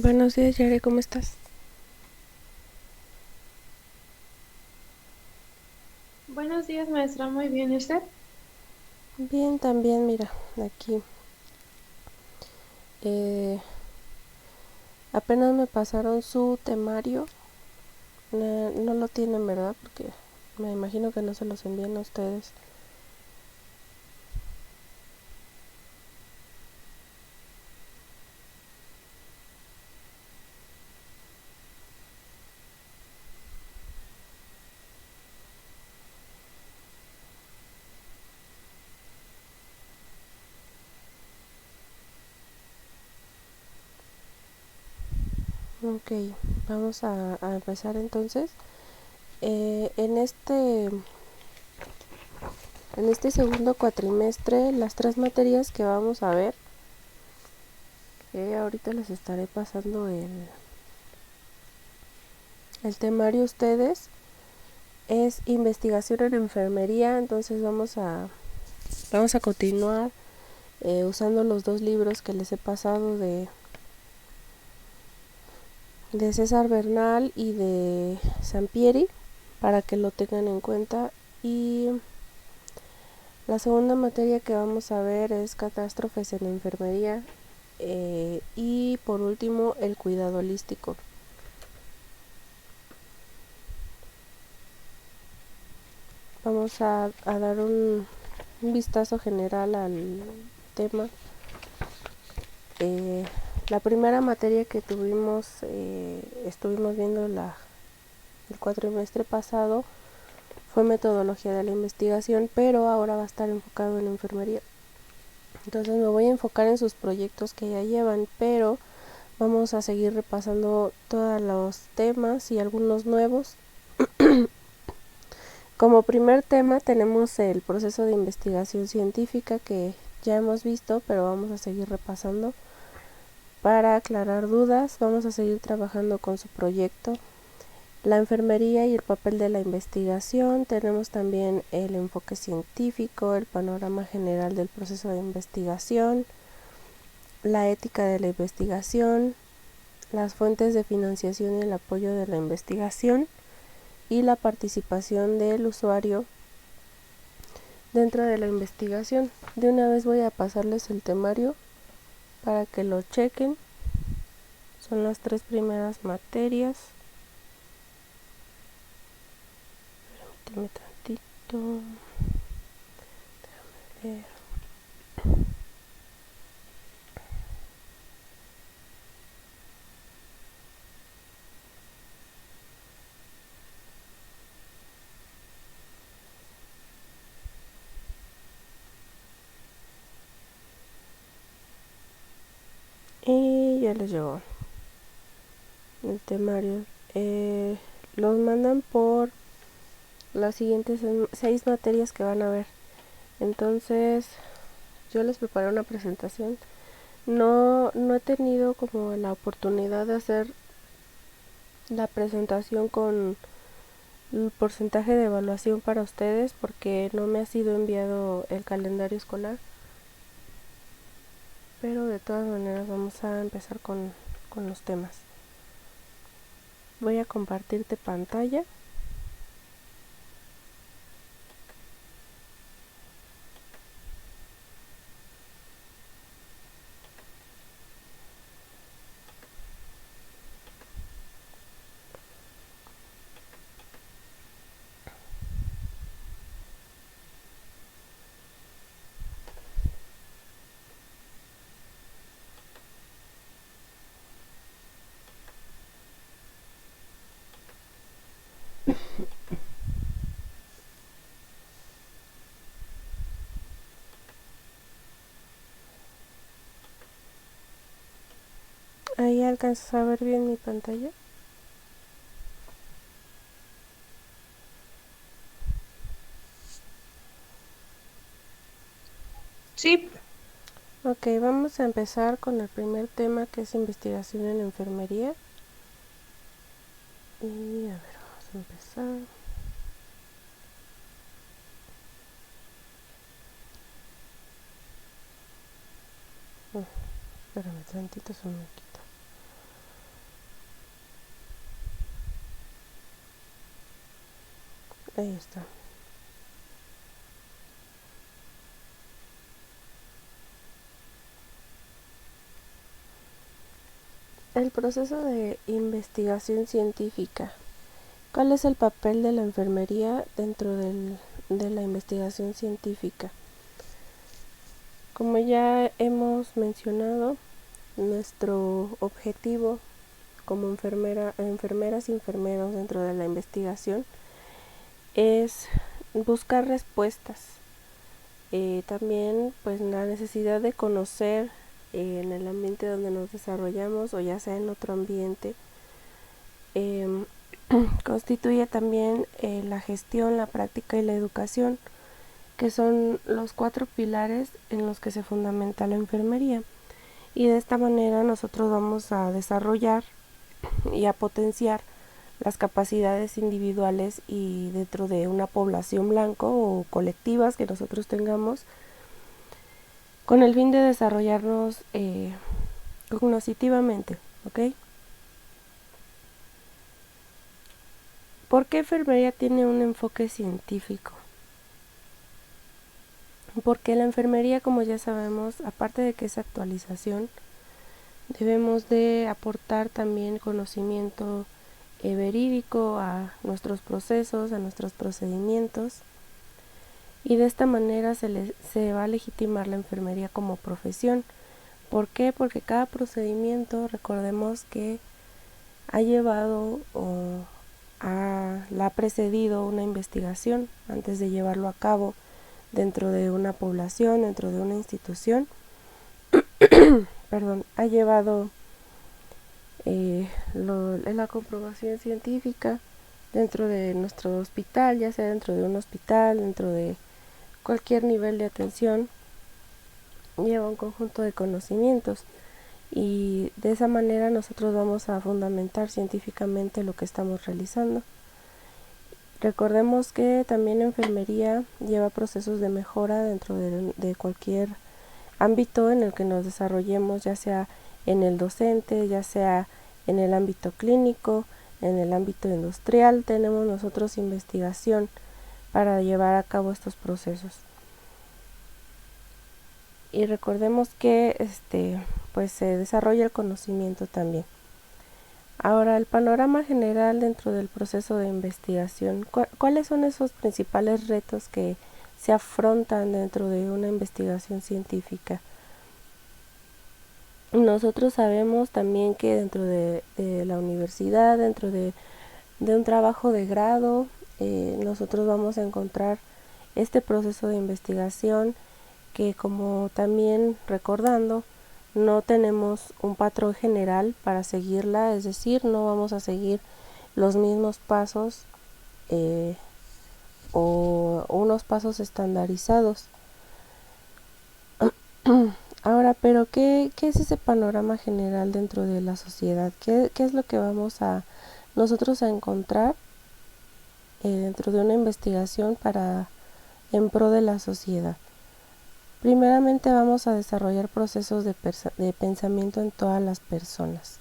Buenos días, Yare, ¿cómo estás? Buenos días, maestra. Muy bien, ¿y usted? Bien, también, mira, aquí. eh, Apenas me pasaron su temario. No lo tienen, ¿verdad? Porque me imagino que no se los envían a ustedes. Ok, vamos a empezar entonces. Eh, en este, en este segundo cuatrimestre, las tres materias que vamos a ver, ahorita les estaré pasando el temario a ustedes, es investigación en enfermería. Entonces vamos a continuar usando los dos libros que les he pasado de César Bernal y de Sampieri, para que lo tengan en cuenta. Y la segunda materia que vamos a ver es catástrofes en enfermería, y por último el cuidado holístico. Vamos a dar un vistazo general al tema. Eh, la primera materia que tuvimos, estuvimos viendo el cuatrimestre pasado, fue metodología de la investigación, pero ahora va a estar enfocado en enfermería. Entonces me voy a enfocar en sus proyectos que ya llevan, pero vamos a seguir repasando todos los temas y algunos nuevos. Como primer tema tenemos el proceso de investigación científica, que ya hemos visto, pero vamos a seguir repasando. Para aclarar dudas, vamos a seguir trabajando con su proyecto. La enfermería y el papel de la investigación. Tenemos también el enfoque científico, el panorama general del proceso de investigación, la ética de la investigación, las fuentes de financiación y el apoyo de la investigación, y la participación del usuario dentro de la investigación. De una vez voy a pasarles el temario para que lo chequen. Son las tres primeras materias. Permíteme tantito. Leer. Y ya les llegó el temario. Eh, los mandan por las siguientes 6 materias que van a ver. Entonces, yo les preparé una presentación. No he tenido como la oportunidad de hacer la presentación con el porcentaje de evaluación para ustedes, porque no me ha sido enviado el calendario escolar. Pero de todas maneras vamos a empezar con los temas. Voy a compartirte pantalla. Ahí alcanzas a ver bien mi pantalla. Sí. Ok, vamos a empezar con el primer tema, que es investigación en enfermería. Y a ver, vamos a empezar. Espérame tantito, se me quita. Ahí está. El proceso de investigación científica. ¿Cuál es el papel de la enfermería dentro de la investigación científica? Como ya hemos mencionado, nuestro objetivo como enfermeras y enfermeros dentro de la investigación es buscar respuestas. También pues la necesidad de conocer en el ambiente donde nos desarrollamos o ya sea en otro ambiente constituye también la gestión, la práctica y la educación, que son los 4 pilares en los que se fundamenta la enfermería. Y de esta manera nosotros vamos a desarrollar y a potenciar las capacidades individuales y dentro de una población blanco o colectivas que nosotros tengamos con el fin de desarrollarnos cognitivamente, ¿ok? ¿Por qué enfermería tiene un enfoque científico? Porque la enfermería, como ya sabemos, aparte de que es actualización, debemos de aportar también conocimiento verídico a nuestros procesos, a nuestros procedimientos, y de esta manera se va a legitimar la enfermería como profesión. ¿Por qué? Porque cada procedimiento, recordemos que ha llevado o la ha precedido una investigación antes de llevarlo a cabo dentro de una población, dentro de una institución. Ha llevado la comprobación científica dentro de nuestro hospital, ya sea dentro de un hospital, dentro de cualquier nivel de atención, lleva un conjunto de conocimientos y de esa manera nosotros vamos a fundamentar científicamente lo que estamos realizando. Recordemos que también enfermería lleva procesos de mejora dentro de cualquier ámbito en el que nos desarrollemos, ya sea en el docente, ya sea en el ámbito clínico, en el ámbito industrial. Tenemos nosotros investigación para llevar a cabo estos procesos. Y recordemos que pues se desarrolla el conocimiento también. Ahora, el panorama general dentro del proceso de investigación. ¿Cuáles son esos principales retos que se afrontan dentro de una investigación científica? Nosotros sabemos también que dentro de la universidad, dentro de un trabajo de grado, nosotros vamos a encontrar este proceso de investigación que, como también recordando, no tenemos un patrón general para seguirla, es decir, no vamos a seguir los mismos pasos o unos pasos estandarizados. Ahora, pero ¿qué es ese panorama general dentro de la sociedad? ¿Qué es lo que vamos a nosotros a encontrar dentro de una investigación en pro de la sociedad? Primeramente vamos a desarrollar procesos de pensamiento en todas las personas.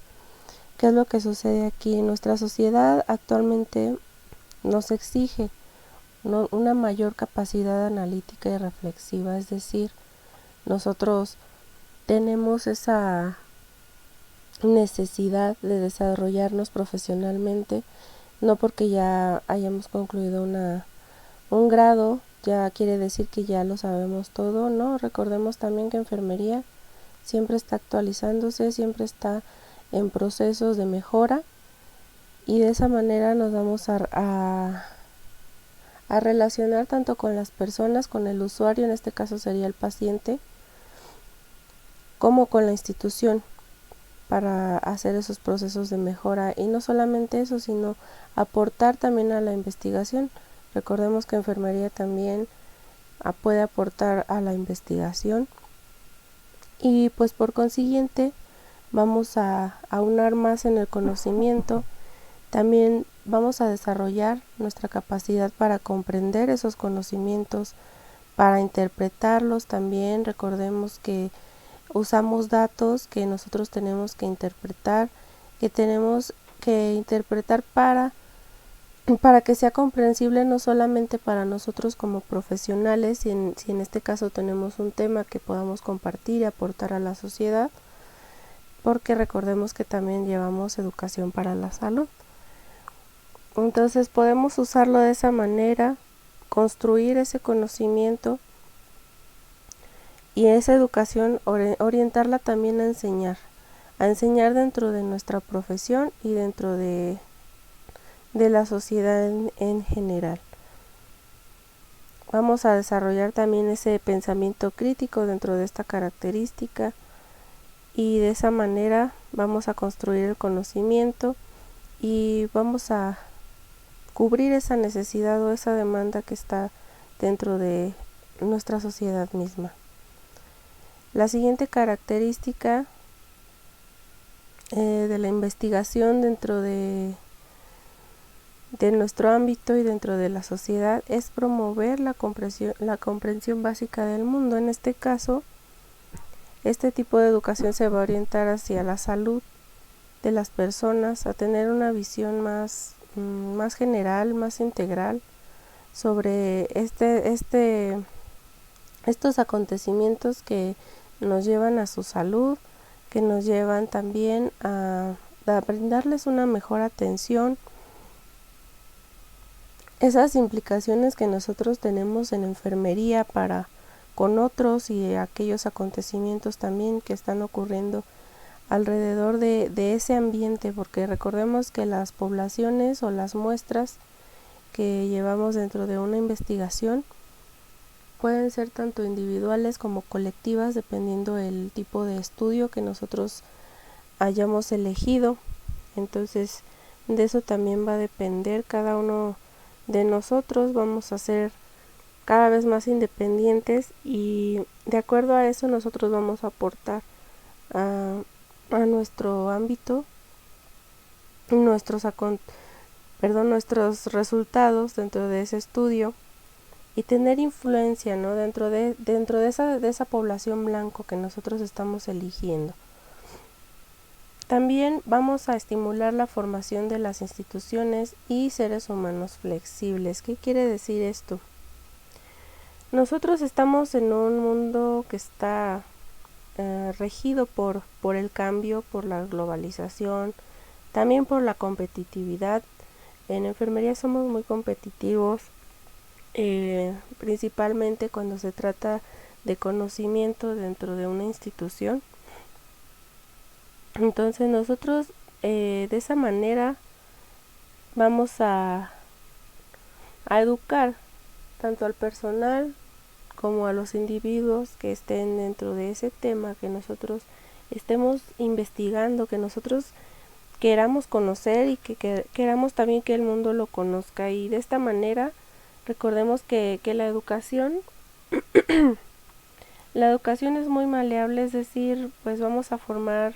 ¿Qué es lo que sucede aquí? Nuestra sociedad actualmente nos exige una mayor capacidad analítica y reflexiva, es decir, nosotros tenemos esa necesidad de desarrollarnos profesionalmente, no porque ya hayamos concluido un grado, ya quiere decir que ya lo sabemos todo, no, recordemos también que enfermería siempre está actualizándose, siempre está en procesos de mejora y de esa manera nos vamos a relacionar tanto con las personas, con el usuario, en este caso sería el paciente, como con la institución para hacer esos procesos de mejora y no solamente eso, sino aportar también a la investigación. Recordemos que enfermería también puede aportar a la investigación y pues por consiguiente vamos a aunar más en el conocimiento. También vamos a desarrollar nuestra capacidad para comprender esos conocimientos, para interpretarlos también. Recordemos que usamos datos que nosotros tenemos que interpretar para para que sea comprensible no solamente para nosotros como profesionales, si en este caso tenemos un tema que podamos compartir y aportar a la sociedad, porque recordemos que también llevamos educación para la salud. Entonces podemos usarlo de esa manera, construir ese conocimiento y esa educación orientarla también a enseñar dentro de nuestra profesión y dentro de la sociedad en general. Vamos a desarrollar también ese pensamiento crítico dentro de esta característica y de esa manera vamos a construir el conocimiento y vamos a cubrir esa necesidad o esa demanda que está dentro de nuestra sociedad misma. La siguiente característica de la investigación dentro de nuestro ámbito y dentro de la sociedad es promover la comprensión básica del mundo. En este caso, este tipo de educación se va a orientar hacia la salud de las personas, a tener una visión más general, más integral sobre estos acontecimientos que nos llevan a su salud, que nos llevan también a brindarles una mejor atención. Esas implicaciones que nosotros tenemos en enfermería para con otros y aquellos acontecimientos también que están ocurriendo alrededor de ese ambiente, porque recordemos que las poblaciones o las muestras que llevamos dentro de una investigación pueden ser tanto individuales como colectivas dependiendo del tipo de estudio que nosotros hayamos elegido. Entonces de eso también va a depender cada uno de nosotros. Vamos a ser cada vez más independientes y de acuerdo a eso nosotros vamos a aportar a nuestro ámbito nuestros resultados dentro de ese estudio y tener influencia, ¿no? dentro de esa población blanco que nosotros estamos eligiendo. También vamos a estimular la formación de las instituciones y seres humanos flexibles. ¿Qué quiere decir esto? Nosotros estamos en un mundo que está regido por el cambio, por la globalización, también por la competitividad. En enfermería somos muy competitivos, principalmente cuando se trata de conocimiento dentro de una institución. Entonces nosotros de esa manera vamos a educar tanto al personal como a los individuos que estén dentro de ese tema que nosotros estemos investigando, que nosotros queramos conocer y que queramos también que el mundo lo conozca. Y de esta manera recordemos que la educación es muy maleable, es decir, pues vamos a formar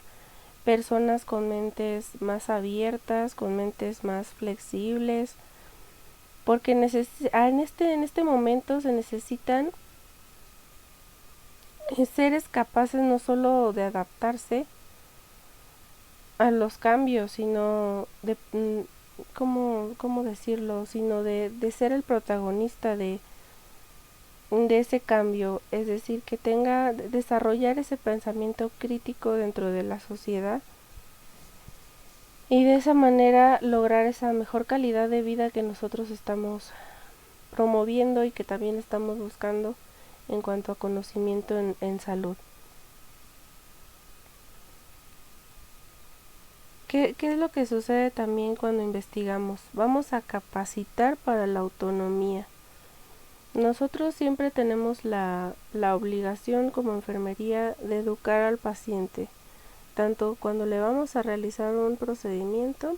personas con mentes más abiertas, con mentes más flexibles, porque en este momento se necesitan seres capaces no solo de adaptarse a los cambios, sino de ¿cómo decirlo? Sino de ser el protagonista de ese cambio, es decir, que desarrollar ese pensamiento crítico dentro de la sociedad y de esa manera lograr esa mejor calidad de vida que nosotros estamos promoviendo y que también estamos buscando en cuanto a conocimiento en salud. ¿Qué es lo que sucede también cuando investigamos? Vamos a capacitar para la autonomía. Nosotros siempre tenemos la obligación como enfermería de educar al paciente, tanto cuando le vamos a realizar un procedimiento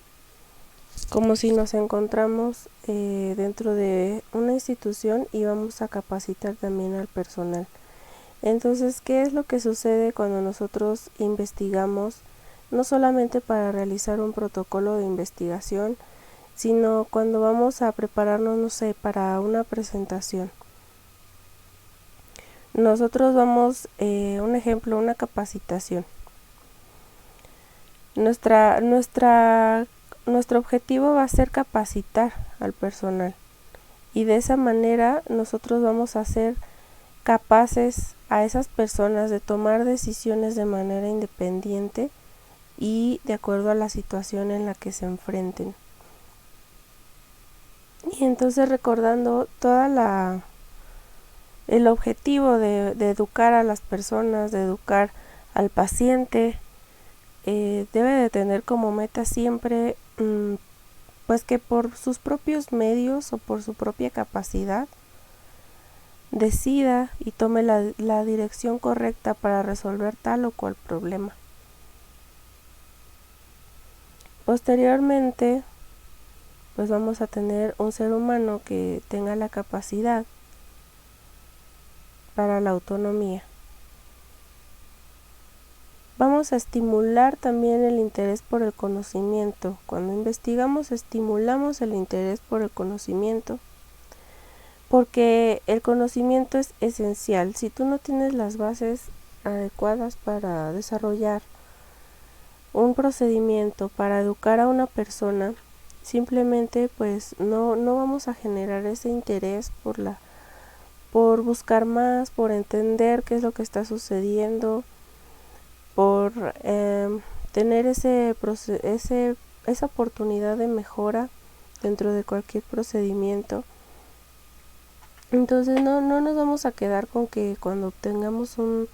como si nos encontramos dentro de una institución y vamos a capacitar también al personal. Entonces, ¿qué es lo que sucede cuando nosotros investigamos? No solamente para realizar un protocolo de investigación, sino cuando vamos a prepararnos, no sé, para una presentación. Nosotros vamos, un ejemplo, una capacitación. Nuestra nuestro objetivo va a ser capacitar al personal y de esa manera nosotros vamos a ser capaces a esas personas de tomar decisiones de manera independiente y de acuerdo a la situación en la que se enfrenten. Y entonces recordando el objetivo de educar a las personas, de educar al paciente, debe de tener como meta siempre pues que por sus propios medios o por su propia capacidad decida y tome la dirección correcta para resolver tal o cual problema. Posteriormente, pues vamos a tener un ser humano que tenga la capacidad para la autonomía. Vamos a estimular también el interés por el conocimiento. Cuando investigamos, estimulamos el interés por el conocimiento, porque el conocimiento es esencial. Si tú no tienes las bases adecuadas para desarrollar un procedimiento, para educar a una persona, simplemente pues no vamos a generar ese interés por buscar más, por entender qué es lo que está sucediendo, por tener esa oportunidad de mejora dentro de cualquier procedimiento. Entonces no nos vamos a quedar con que cuando obtengamos un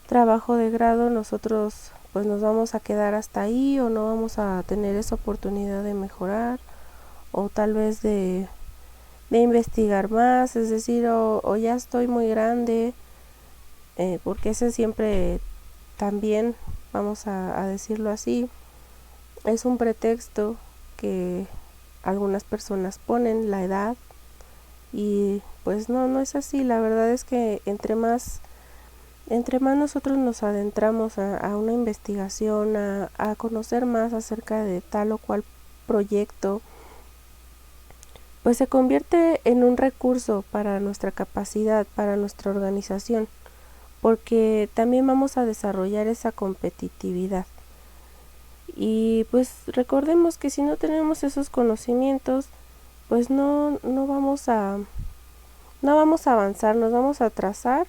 trabajo de grado nosotros pues nos vamos a quedar hasta ahí, o no vamos a tener esa oportunidad de mejorar o tal vez de investigar más, es decir, o ya estoy muy grande, porque ese siempre también, vamos a decirlo así, es un pretexto que algunas personas ponen, la edad, y pues no es así. La verdad es que entre más nosotros nos adentramos a una investigación, a conocer más acerca de tal o cual proyecto, pues se convierte en un recurso para nuestra capacidad, para nuestra organización, porque también vamos a desarrollar esa competitividad. Y pues recordemos que si no tenemos esos conocimientos, pues no vamos a avanzar, nos vamos a atrasar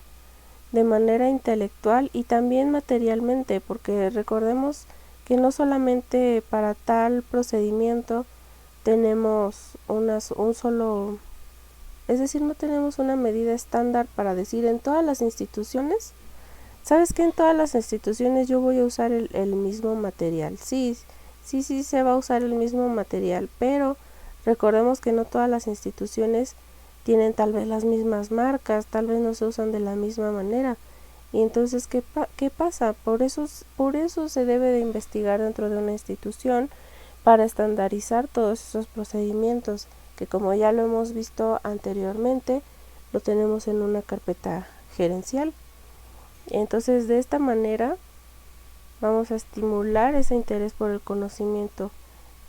de manera intelectual y también materialmente, porque recordemos que no solamente para tal procedimiento tenemos es decir, no tenemos una medida estándar para decir en todas las instituciones, ¿sabes que en todas las instituciones yo voy a usar el mismo material? Sí se va a usar el mismo material, pero recordemos que no todas las instituciones tienen tal vez las mismas marcas, tal vez no se usan de la misma manera. Y entonces, ¿qué pasa? Por eso se debe de investigar dentro de una institución para estandarizar todos esos procedimientos, que como ya lo hemos visto anteriormente, lo tenemos en una carpeta gerencial. Entonces, de esta manera vamos a estimular ese interés por el conocimiento.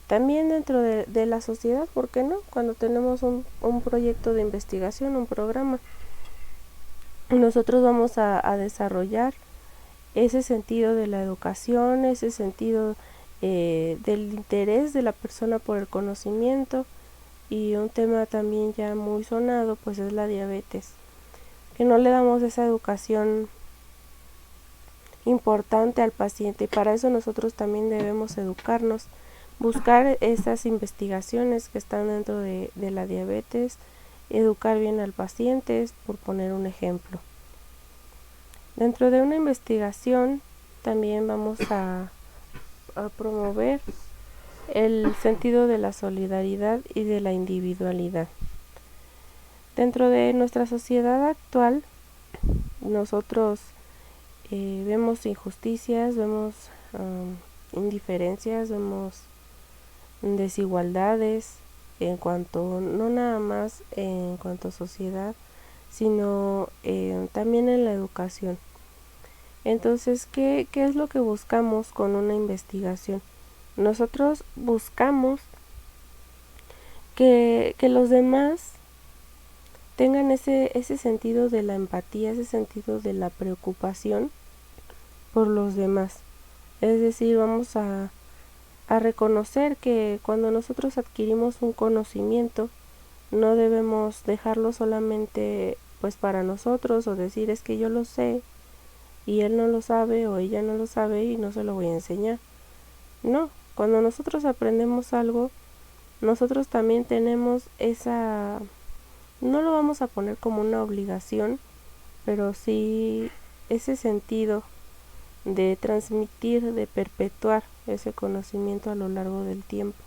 También dentro de la sociedad, ¿por qué no? Cuando tenemos un proyecto de investigación, un programa, nosotros vamos a desarrollar ese sentido de la educación, ese sentido del interés de la persona por el conocimiento. Y un tema también ya muy sonado pues es la diabetes, que no le damos esa educación importante al paciente, y para eso nosotros también debemos educarnos, buscar esas investigaciones que están dentro de la diabetes, educar bien al paciente, por poner un ejemplo. Dentro de una investigación también vamos a promover el sentido de la solidaridad y de la individualidad. Dentro de nuestra sociedad actual, nosotros vemos injusticias, vemos indiferencias, vemos desigualdades en cuanto, no nada más en cuanto a sociedad, sino también en la educación. Entonces, ¿qué es lo que buscamos con una investigación? Nosotros buscamos que los demás tengan ese sentido de la empatía, ese sentido de la preocupación por los demás. Es decir, vamos a a reconocer que cuando nosotros adquirimos un conocimiento, no debemos dejarlo solamente pues para nosotros o decir es que yo lo sé y él no lo sabe o ella no lo sabe y no se lo voy a enseñar. No, cuando nosotros aprendemos algo, nosotros también tenemos esa, no lo vamos a poner como una obligación, pero sí ese sentido de transmitir, de perpetuar ese conocimiento a lo largo del tiempo,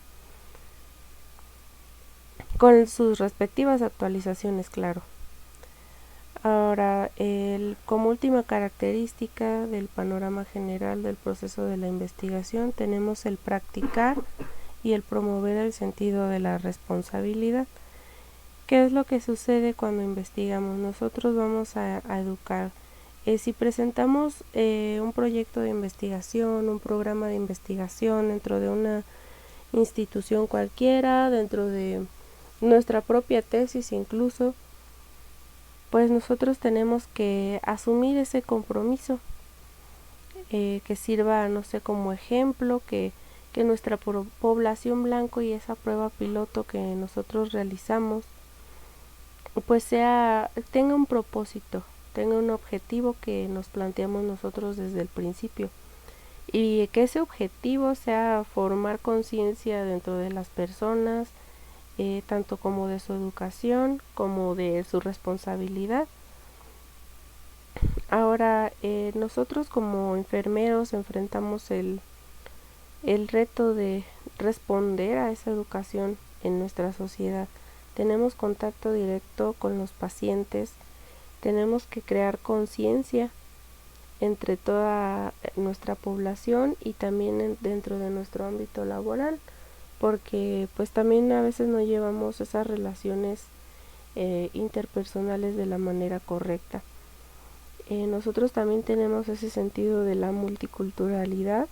con sus respectivas actualizaciones, claro. Ahora, como última característica del panorama general del proceso de la investigación, tenemos el practicar y el promover el sentido de la responsabilidad. ¿Qué es lo que sucede cuando investigamos? Nosotros vamos a educar. Si presentamos un proyecto de investigación, un programa de investigación dentro de una institución cualquiera, dentro de nuestra propia tesis incluso, pues nosotros tenemos que asumir ese compromiso que sirva, no sé, como ejemplo, que nuestra población blanco y esa prueba piloto que nosotros realizamos pues tenga un propósito, tenga un objetivo que nos planteamos nosotros desde el principio y que ese objetivo sea formar conciencia dentro de las personas, tanto como de su educación como de su responsabilidad. Ahora, nosotros como enfermeros enfrentamos el reto de responder a esa educación en nuestra sociedad. Tenemos contacto directo con los pacientes, tenemos que crear conciencia entre toda nuestra población y también dentro de nuestro ámbito laboral, porque pues también a veces no llevamos esas relaciones interpersonales de la manera correcta. Nosotros también tenemos ese sentido de la multiculturalidad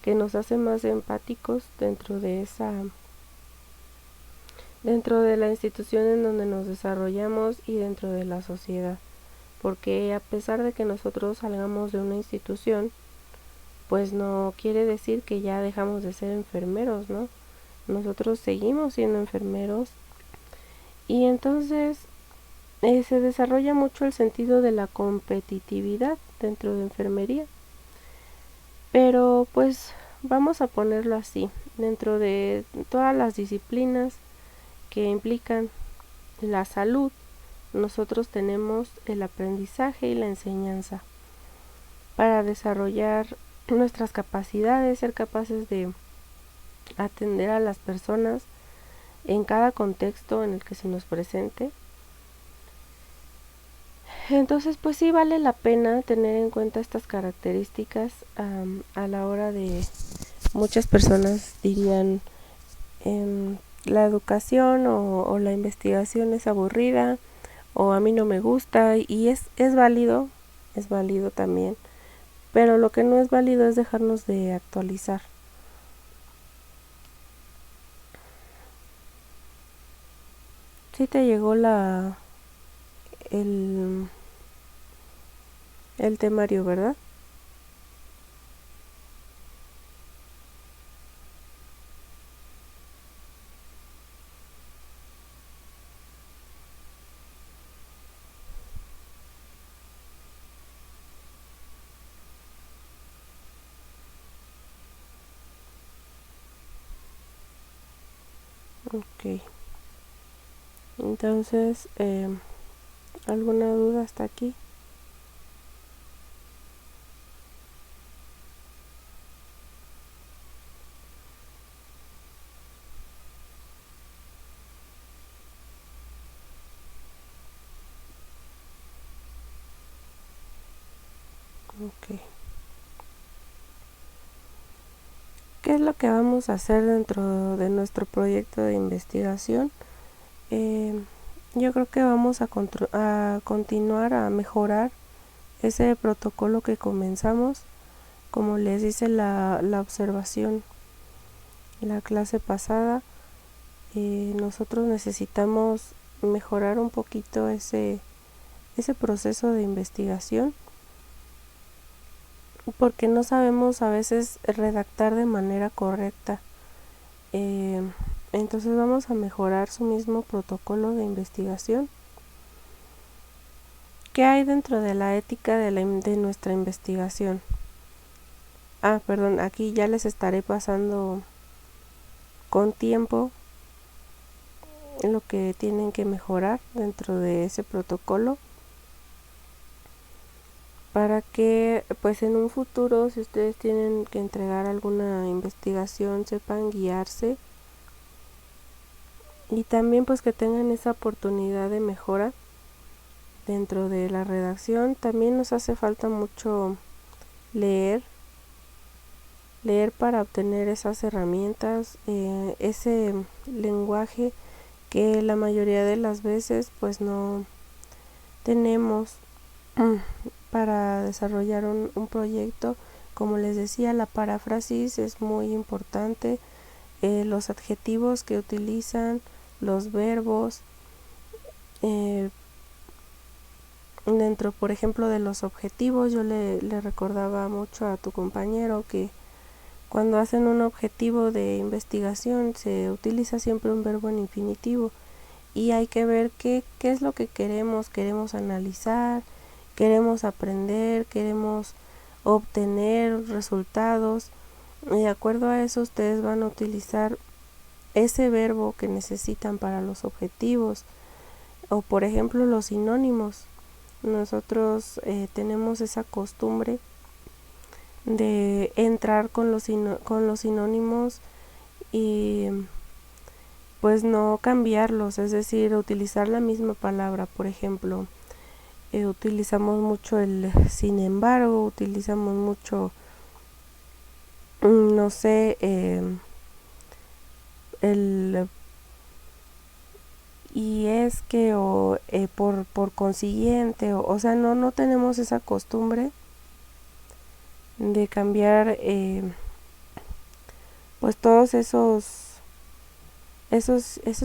que nos hace más empáticos dentro de la institución en donde nos desarrollamos y dentro de la sociedad, porque a pesar de que nosotros salgamos de una institución, pues no quiere decir que ya dejamos de ser enfermeros, ¿no? Nosotros seguimos siendo enfermeros y entonces se desarrolla mucho el sentido de la competitividad dentro de enfermería. Pero pues vamos a ponerlo así, dentro de todas las disciplinas que implican la salud, nosotros tenemos el aprendizaje y la enseñanza para desarrollar nuestras capacidades, ser capaces de atender a las personas en cada contexto en el que se nos presente. Entonces, pues sí vale la pena tener en cuenta estas características a la hora de, muchas personas dirían, la educación o la investigación es aburrida o a mí no me gusta y es válido también, pero lo que no es válido es dejarnos de actualizar. Sí te llegó el temario, ¿verdad? Ok. Entonces, ¿alguna duda hasta aquí? Ok. ¿Qué es lo que vamos a hacer dentro de nuestro proyecto de investigación? Yo creo que vamos a continuar a mejorar ese protocolo que comenzamos, como les hice la observación en la clase pasada. Nosotros necesitamos mejorar un poquito ese proceso de investigación porque no sabemos a veces redactar de manera correcta. Entonces vamos a mejorar su mismo protocolo de investigación. ¿Qué hay dentro de la ética de nuestra investigación? Perdón, aquí ya les estaré pasando con tiempo lo que tienen que mejorar dentro de ese protocolo para que pues en un futuro, si ustedes tienen que entregar alguna investigación, sepan guiarse y también pues que tengan esa oportunidad de mejora dentro de la redacción. También nos hace falta mucho leer para obtener esas herramientas, ese lenguaje que la mayoría de las veces pues no tenemos para desarrollar un proyecto. Como les decía, la paráfrasis es muy importante, los adjetivos que utilizan, los verbos, dentro por ejemplo de los objetivos. Yo le recordaba mucho a tu compañero que cuando hacen un objetivo de investigación se utiliza siempre un verbo en infinitivo y hay que ver qué es lo que queremos analizar, queremos aprender, queremos obtener resultados, y de acuerdo a eso ustedes van a utilizar ese verbo que necesitan para los objetivos. O por ejemplo los sinónimos, nosotros tenemos esa costumbre de entrar con los sinónimos y pues no cambiarlos, es decir, utilizar la misma palabra. Por ejemplo, utilizamos mucho el sin embargo, utilizamos mucho, no sé, el y es que o por consiguiente, o sea, no tenemos esa costumbre de cambiar pues todos esos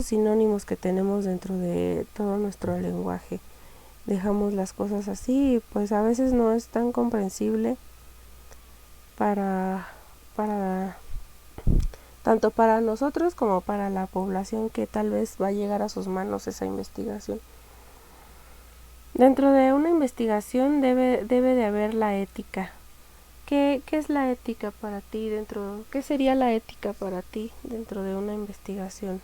sinónimos que tenemos dentro de todo nuestro lenguaje. Dejamos las cosas así y pues a veces no es tan comprensible para tanto para nosotros como para la población que tal vez va a llegar a sus manos esa investigación. Dentro de una investigación debe de haber la ética. ¿Qué es la ética para ti qué sería la ética para ti dentro de una investigación?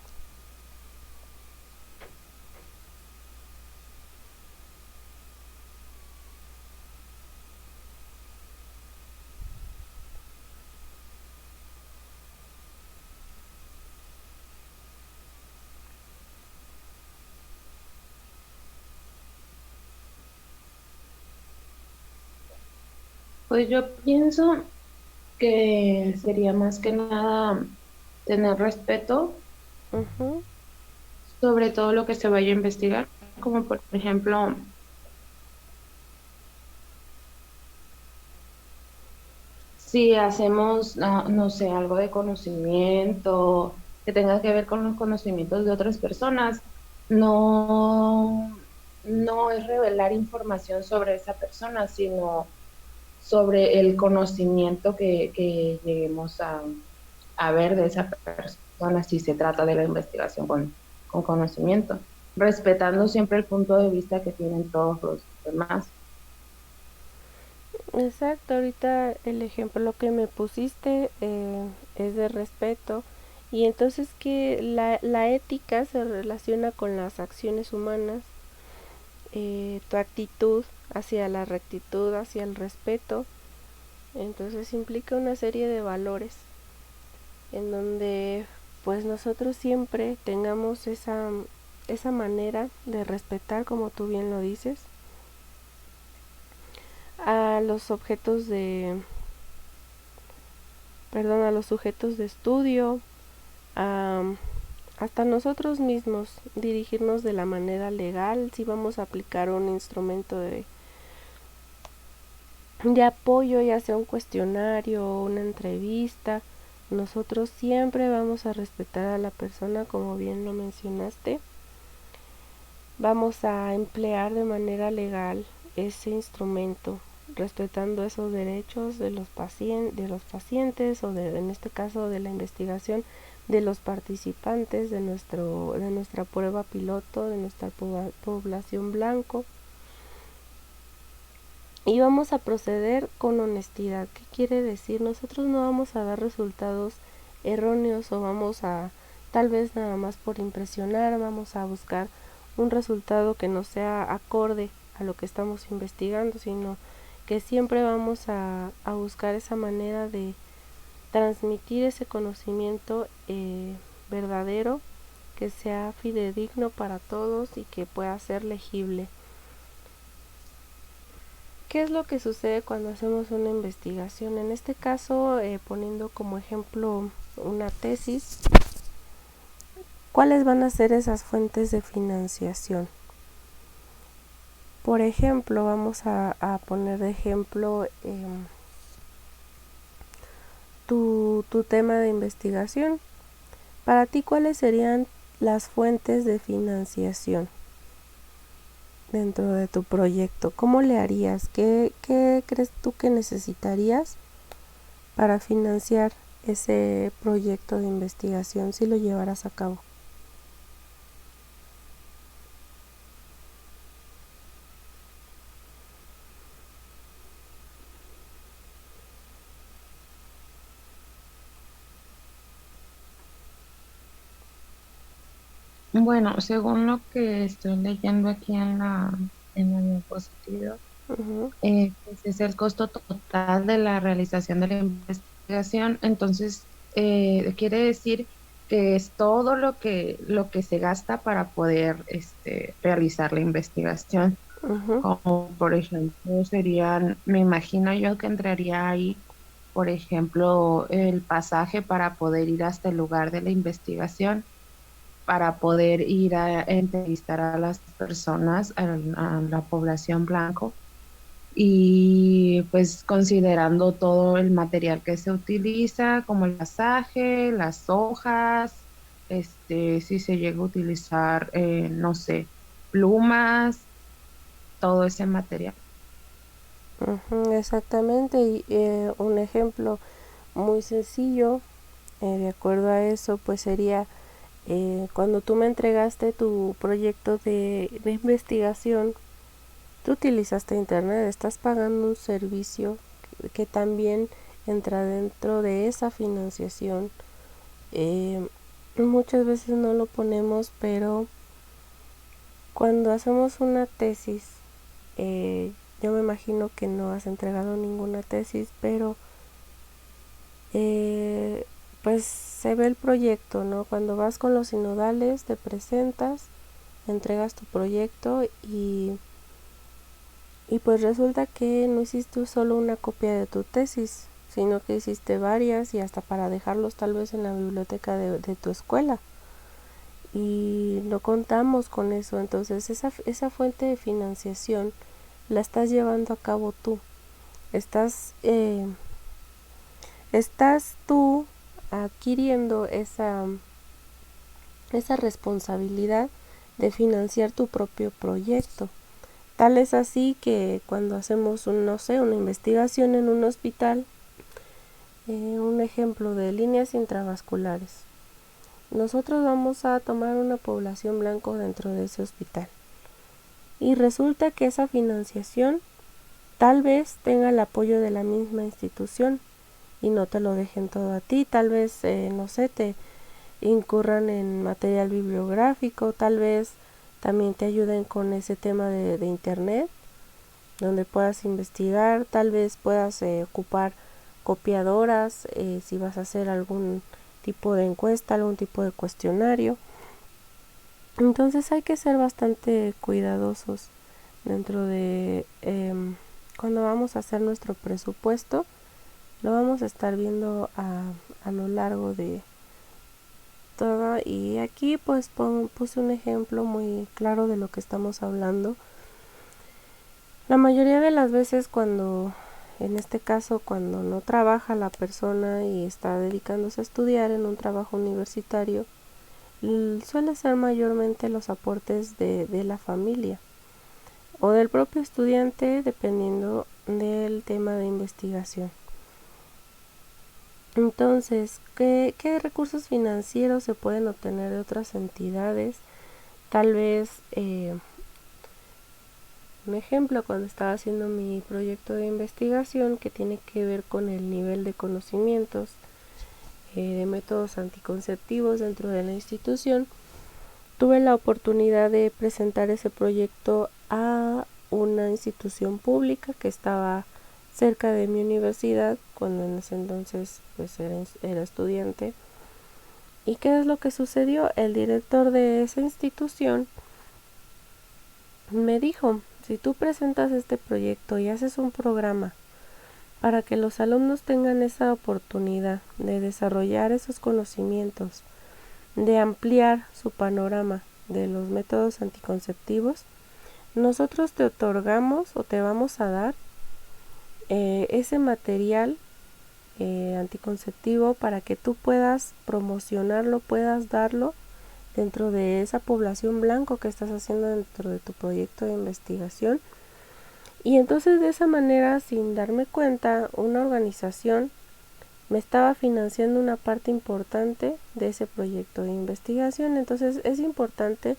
Pues yo pienso que sería más que nada tener respeto Uh-huh. sobre todo lo que se vaya a investigar, como por ejemplo, si hacemos, no sé, algo de conocimiento que tenga que ver con los conocimientos de otras personas, no, no es revelar información sobre esa persona, sino sobre el conocimiento que lleguemos a ver de esa persona si se trata de la investigación con conocimiento, respetando siempre el punto de vista que tienen todos los demás. Exacto, ahorita el ejemplo que me pusiste es de respeto y entonces que la ética se relaciona con las acciones humanas, tu actitud hacia la rectitud, hacia el respeto, entonces implica una serie de valores en donde pues nosotros siempre tengamos esa manera de respetar, como tú bien lo dices, a los objetos a los sujetos de estudio, a, hasta nosotros mismos dirigirnos de la manera legal si vamos a aplicar un instrumento de apoyo, ya sea un cuestionario o una entrevista. Nosotros siempre vamos a respetar a la persona, como bien lo mencionaste. Vamos a emplear de manera legal ese instrumento respetando esos derechos de los pacientes o en este caso de la investigación de los participantes de nuestra prueba piloto, de nuestra población blanco. Y vamos a proceder con honestidad. ¿Qué quiere decir? Nosotros no vamos a dar resultados erróneos o vamos a, tal vez nada más por impresionar, vamos a buscar un resultado que no sea acorde a lo que estamos investigando, sino que siempre vamos a buscar esa manera de transmitir ese conocimiento verdadero, que sea fidedigno para todos y que pueda ser legible. ¿Qué es lo que sucede cuando hacemos una investigación? En este caso, poniendo como ejemplo una tesis, ¿cuáles van a ser esas fuentes de financiación? Por ejemplo, vamos a poner de ejemplo tu tema de investigación. Para ti, ¿cuáles serían las fuentes de financiación dentro de tu proyecto? ¿Cómo le harías? ¿Qué crees tú que necesitarías para financiar ese proyecto de investigación si lo llevaras a cabo? Bueno, según lo que estoy leyendo aquí en la diapositiva, Uh-huh. pues es el costo total de la realización de la investigación. Entonces, quiere decir que es todo lo que se gasta para poder realizar la investigación. Uh-huh. Como por ejemplo serían, me imagino yo que entraría ahí, por ejemplo, el pasaje para poder ir hasta el lugar de la investigación, para poder ir a entrevistar a las personas, a la población blanco, y pues considerando todo el material que se utiliza, como el pasaje, las hojas, si se llega a utilizar, no sé, plumas, todo ese material. Uh-huh, exactamente, y un ejemplo muy sencillo de acuerdo a eso pues sería cuando tú me entregaste tu proyecto de investigación, tú utilizaste internet, estás pagando un servicio que también entra dentro de esa financiación. Muchas veces no lo ponemos, pero cuando hacemos una tesis, eh, yo me imagino que no has entregado ninguna tesis, pero eh, pues se ve el proyecto, ¿no? Cuando vas con los sinodales, te presentas, entregas tu proyecto y pues resulta que no hiciste solo una copia de tu tesis, sino que hiciste varias y hasta para dejarlos tal vez en la biblioteca de tu escuela. Y no contamos con eso, entonces esa fuente de financiación la estás llevando a cabo tú. Estás, estás tú adquiriendo esa responsabilidad de financiar tu propio proyecto. Tal es así que cuando hacemos no sé, una investigación en un hospital, un ejemplo de líneas intravasculares, nosotros vamos a tomar una población blanco dentro de ese hospital. Y resulta que esa financiación tal vez tenga el apoyo de la misma institución y no te lo dejen todo a ti, tal vez, no sé, te incurran en material bibliográfico, tal vez también te ayuden con ese tema de internet, donde puedas investigar, tal vez puedas ocupar copiadoras, si vas a hacer algún tipo de encuesta, algún tipo de cuestionario. Entonces hay que ser bastante cuidadosos dentro de cuando vamos a hacer nuestro presupuesto, lo vamos a estar viendo a lo largo de todo, y aquí pues puse un ejemplo muy claro de lo que estamos hablando. La mayoría de las veces cuando, en este caso, cuando no trabaja la persona y está dedicándose a estudiar en un trabajo universitario, suele ser mayormente los aportes de la familia o del propio estudiante, dependiendo del tema de investigación. Entonces, ¿qué recursos financieros se pueden obtener de otras entidades? Tal vez, un ejemplo, cuando estaba haciendo mi proyecto de investigación que tiene que ver con el nivel de conocimientos de métodos anticonceptivos dentro de la institución, tuve la oportunidad de presentar ese proyecto a una institución pública que estaba cerca de mi universidad, cuando en ese entonces pues era estudiante. ¿Y qué es lo que sucedió? El director de esa institución me dijo: si tú presentas este proyecto y haces un programa para que los alumnos tengan esa oportunidad de desarrollar esos conocimientos, de ampliar su panorama de los métodos anticonceptivos, nosotros te otorgamos o te vamos a dar ese material anticonceptivo para que tú puedas promocionarlo, puedas darlo dentro de esa población blanco que estás haciendo dentro de tu proyecto de investigación. Y entonces de esa manera, sin darme cuenta, una organización me estaba financiando una parte importante de ese proyecto de investigación. Entonces es importante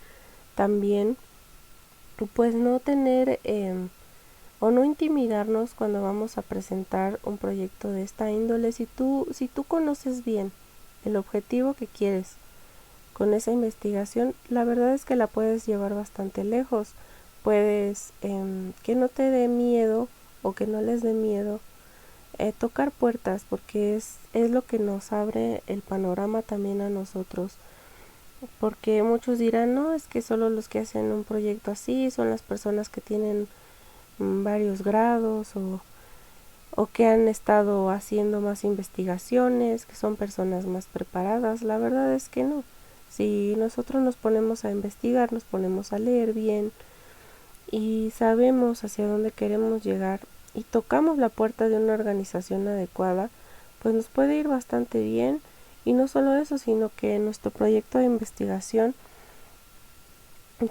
también pues no tener o no intimidarnos cuando vamos a presentar un proyecto de esta índole. Si tú conoces bien el objetivo que quieres con esa investigación, la verdad es que la puedes llevar bastante lejos. Puedes que no te dé miedo o que no les dé miedo tocar puertas, porque es lo que nos abre el panorama también a nosotros. Porque muchos dirán: no, es que solo los que hacen un proyecto así son las personas que tienen varios grados o que han estado haciendo más investigaciones, que son personas más preparadas. La verdad es que no. Si nosotros nos ponemos a investigar, nos ponemos a leer bien y sabemos hacia dónde queremos llegar y tocamos la puerta de una organización adecuada, pues nos puede ir bastante bien. Y no solo eso, sino que nuestro proyecto de investigación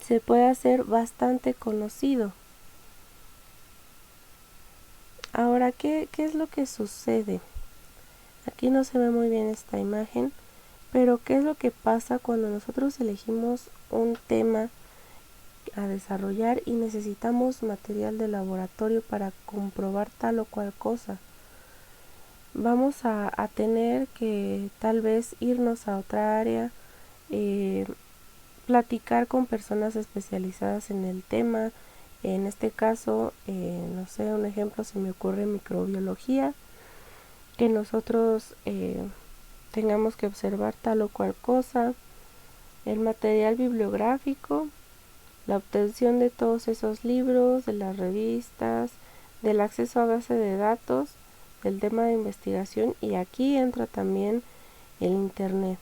se puede hacer bastante conocido. Ahora, ¿qué es lo que sucede? Aquí no se ve muy bien esta imagen, pero ¿qué es lo que pasa cuando nosotros elegimos un tema a desarrollar y necesitamos material de laboratorio para comprobar tal o cual cosa? Vamos a tener que tal vez irnos a otra área, platicar con personas especializadas en el tema. En este caso, no sé, un ejemplo se me ocurre: microbiología, que nosotros tengamos que observar tal o cual cosa, el material bibliográfico, la obtención de todos esos libros, de las revistas, del acceso a base de datos, del tema de investigación, y aquí entra también el internet.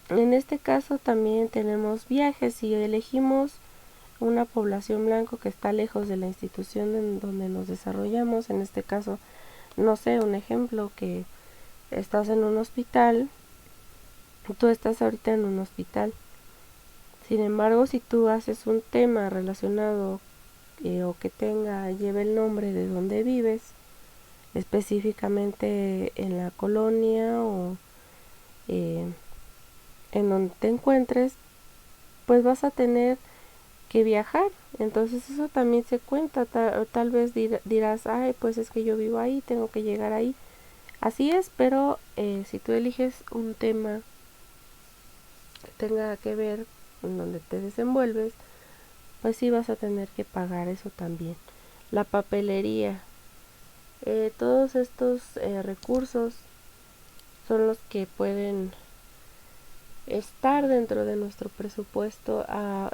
En este caso también tenemos viajes. Si elegimos una población blanco que está lejos de la institución en donde nos desarrollamos, en este caso, no sé, un ejemplo, que estás en un hospital, tú estás ahorita en un hospital. Sin embargo, si tú haces un tema relacionado o que lleve el nombre de donde vives, específicamente en la colonia o en donde te encuentres, pues vas a tener que viajar. Entonces eso también se cuenta. Tal vez dirás: ay, pues es que yo vivo ahí, tengo que llegar ahí. Así es, pero si tú eliges un tema que tenga que ver en donde te desenvuelves, pues sí vas a tener que pagar eso también. La papelería, todos estos recursos son los que pueden estar dentro de nuestro presupuesto.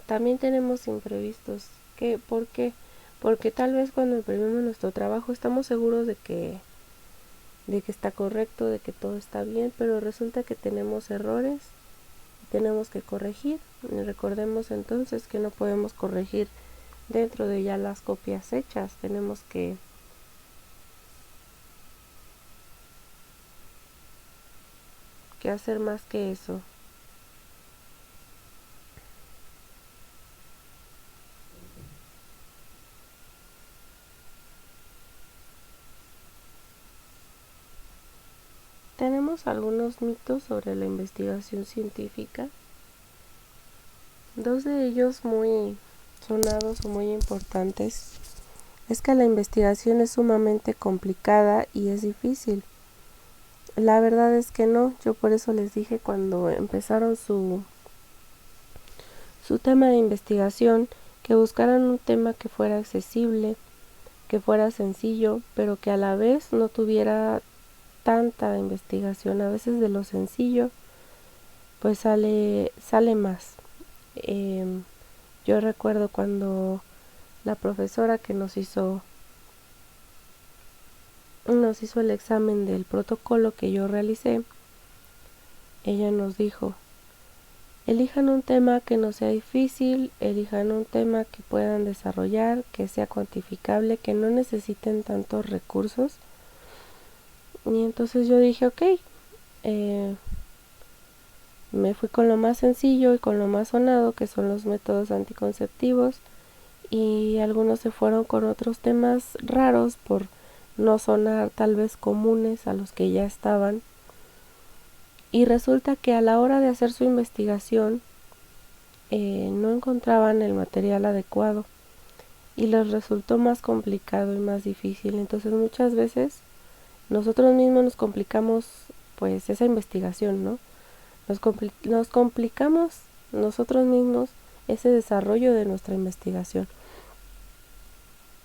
También tenemos imprevistos. ¿Por qué? Porque tal vez cuando imprimimos nuestro trabajo estamos seguros de que está correcto, de que todo está bien, pero resulta que tenemos errores y tenemos que corregir. Y recordemos entonces que no podemos corregir dentro de ya las copias hechas, tenemos que hacer más que eso. tenemos algunos mitos sobre la investigación científica. Dos de ellos muy sonados o muy importantes es que la investigación es sumamente complicada y es difícil. La verdad es que no, yo por eso les dije cuando empezaron su tema de investigación que buscaran un tema que fuera accesible, que fuera sencillo, pero que a la vez no tuviera tanta investigación. A veces de lo sencillo pues sale más. Yo recuerdo cuando la profesora que nos hizo el examen del protocolo que yo realicé, ella nos dijo: elijan un tema que no sea difícil, elijan un tema que puedan desarrollar, que sea cuantificable, que no necesiten tantos recursos. Y entonces yo dije, ok, me fui con lo más sencillo y con lo más sonado, que son los métodos anticonceptivos, y algunos se fueron con otros temas raros por no sonar tal vez comunes a los que ya estaban. Y resulta que a la hora de hacer su investigación no encontraban el material adecuado y les resultó más complicado y más difícil. Entonces muchas veces nosotros mismos nos complicamos pues esa investigación, ¿no? Nos complicamos nosotros mismos ese desarrollo de nuestra investigación.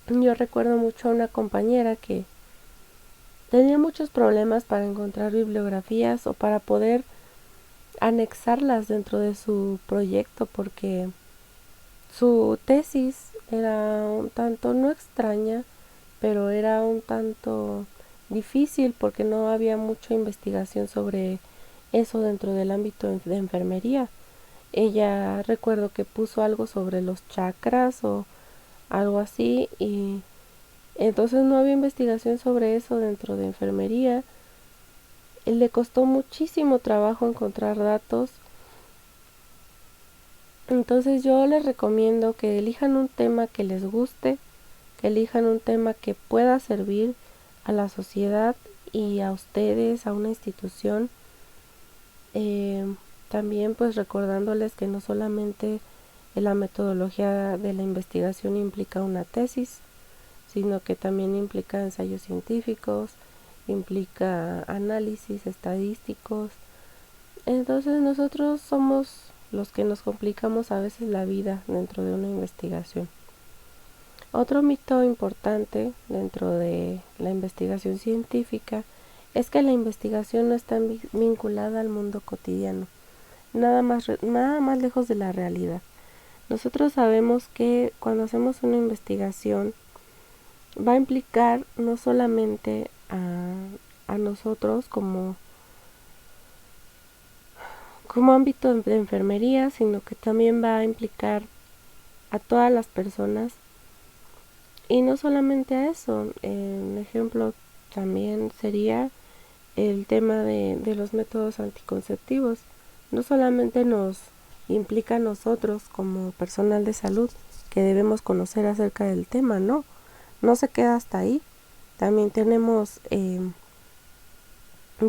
Yo recuerdo mucho a una compañera que tenía muchos problemas para encontrar bibliografías o para poder anexarlas dentro de su proyecto, porque su tesis era un tanto, no extraña, pero era un tanto difícil porque no había mucha investigación sobre eso dentro del ámbito de enfermería. Ella recuerdo que puso algo sobre los chakras o algo así, y entonces no había investigación sobre eso dentro de enfermería. Le costó muchísimo trabajo encontrar datos. Entonces yo les recomiendo que elijan un tema que les guste, que elijan un tema que pueda servir a la sociedad y a ustedes, a una institución. También pues recordándoles que no solamente la metodología de la investigación implica una tesis, sino que también implica ensayos científicos, implica análisis estadísticos. Entonces nosotros somos los que nos complicamos a veces la vida dentro de una investigación. Otro mito importante dentro de la investigación científica es que la investigación no está vinculada al mundo cotidiano, nada más lejos de la realidad. Nosotros sabemos que cuando hacemos una investigación va a implicar no solamente a nosotros como ámbito de enfermería, sino que también va a implicar a todas las personas. Y no solamente a eso, un ejemplo también sería el tema de los métodos anticonceptivos. No solamente nos implica a nosotros como personal de salud que debemos conocer acerca del tema, no se queda hasta ahí. También tenemos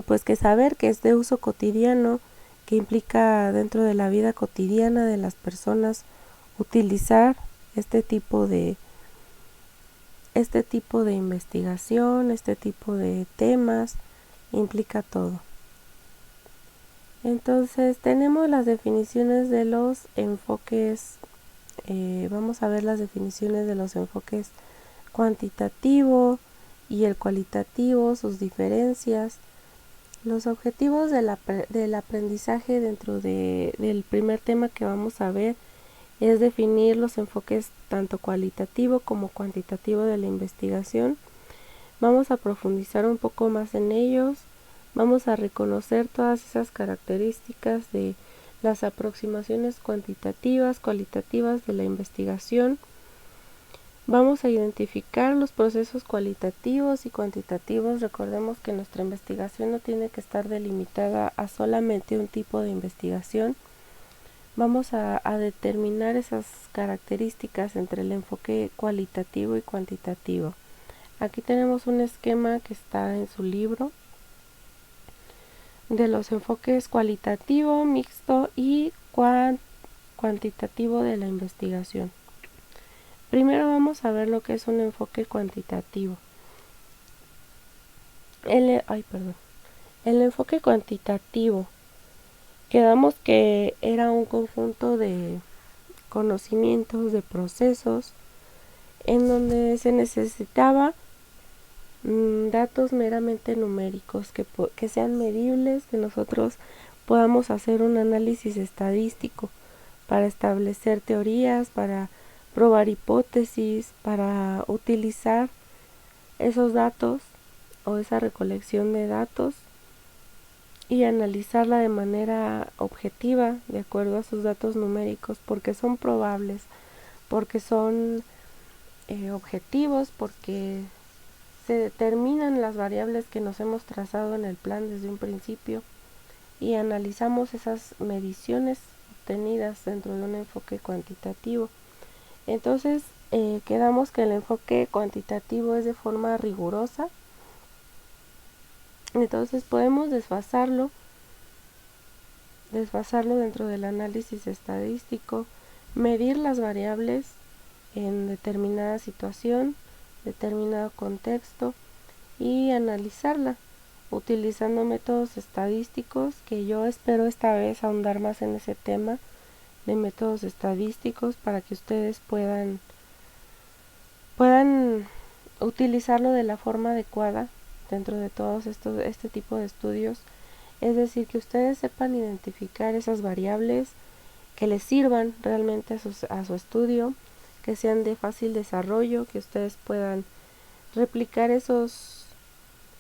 pues que saber que es de uso cotidiano, que implica dentro de la vida cotidiana de las personas utilizar este tipo de investigación, este tipo de temas, implica todo. Entonces tenemos las definiciones de los enfoques, vamos a ver las definiciones de los enfoques cuantitativo y el cualitativo, sus diferencias. Los objetivos del aprendizaje dentro del primer tema que vamos a ver es definir los enfoques tanto cualitativo como cuantitativo de la investigación. Vamos a profundizar un poco más en ellos. Vamos a reconocer todas esas características de las aproximaciones cuantitativas, cualitativas de la investigación. Vamos a identificar los procesos cualitativos y cuantitativos. Recordemos que nuestra investigación no tiene que estar delimitada a solamente un tipo de investigación. Vamos a determinar esas características entre el enfoque cualitativo y cuantitativo. Aquí tenemos un esquema que está en su libro. de los enfoques cualitativo, mixto y cuantitativo de la investigación. Primero vamos a ver lo que es un enfoque cuantitativo. El enfoque cuantitativo, quedamos que era un conjunto de conocimientos, de procesos, en donde se necesitaba datos meramente numéricos, que sean medibles, que nosotros podamos hacer un análisis estadístico para establecer teorías, para probar hipótesis, para utilizar esos datos o esa recolección de datos y analizarla de manera objetiva de acuerdo a sus datos numéricos, porque son probables, porque son objetivos, porque se determinan las variables que nos hemos trazado en el plan desde un principio y analizamos esas mediciones obtenidas dentro de un enfoque cuantitativo. Entonces, quedamos que el enfoque cuantitativo es de forma rigurosa. Entonces podemos desfasarlo dentro del análisis estadístico, medir las variables en determinada situación, determinado contexto y analizarla utilizando métodos estadísticos, que yo espero esta vez ahondar más en ese tema de métodos estadísticos para que ustedes puedan utilizarlo de la forma adecuada dentro de todos este tipo de estudios. Es decir, que ustedes sepan identificar esas variables que les sirvan realmente a su estudio, que sean de fácil desarrollo, que ustedes puedan replicar esos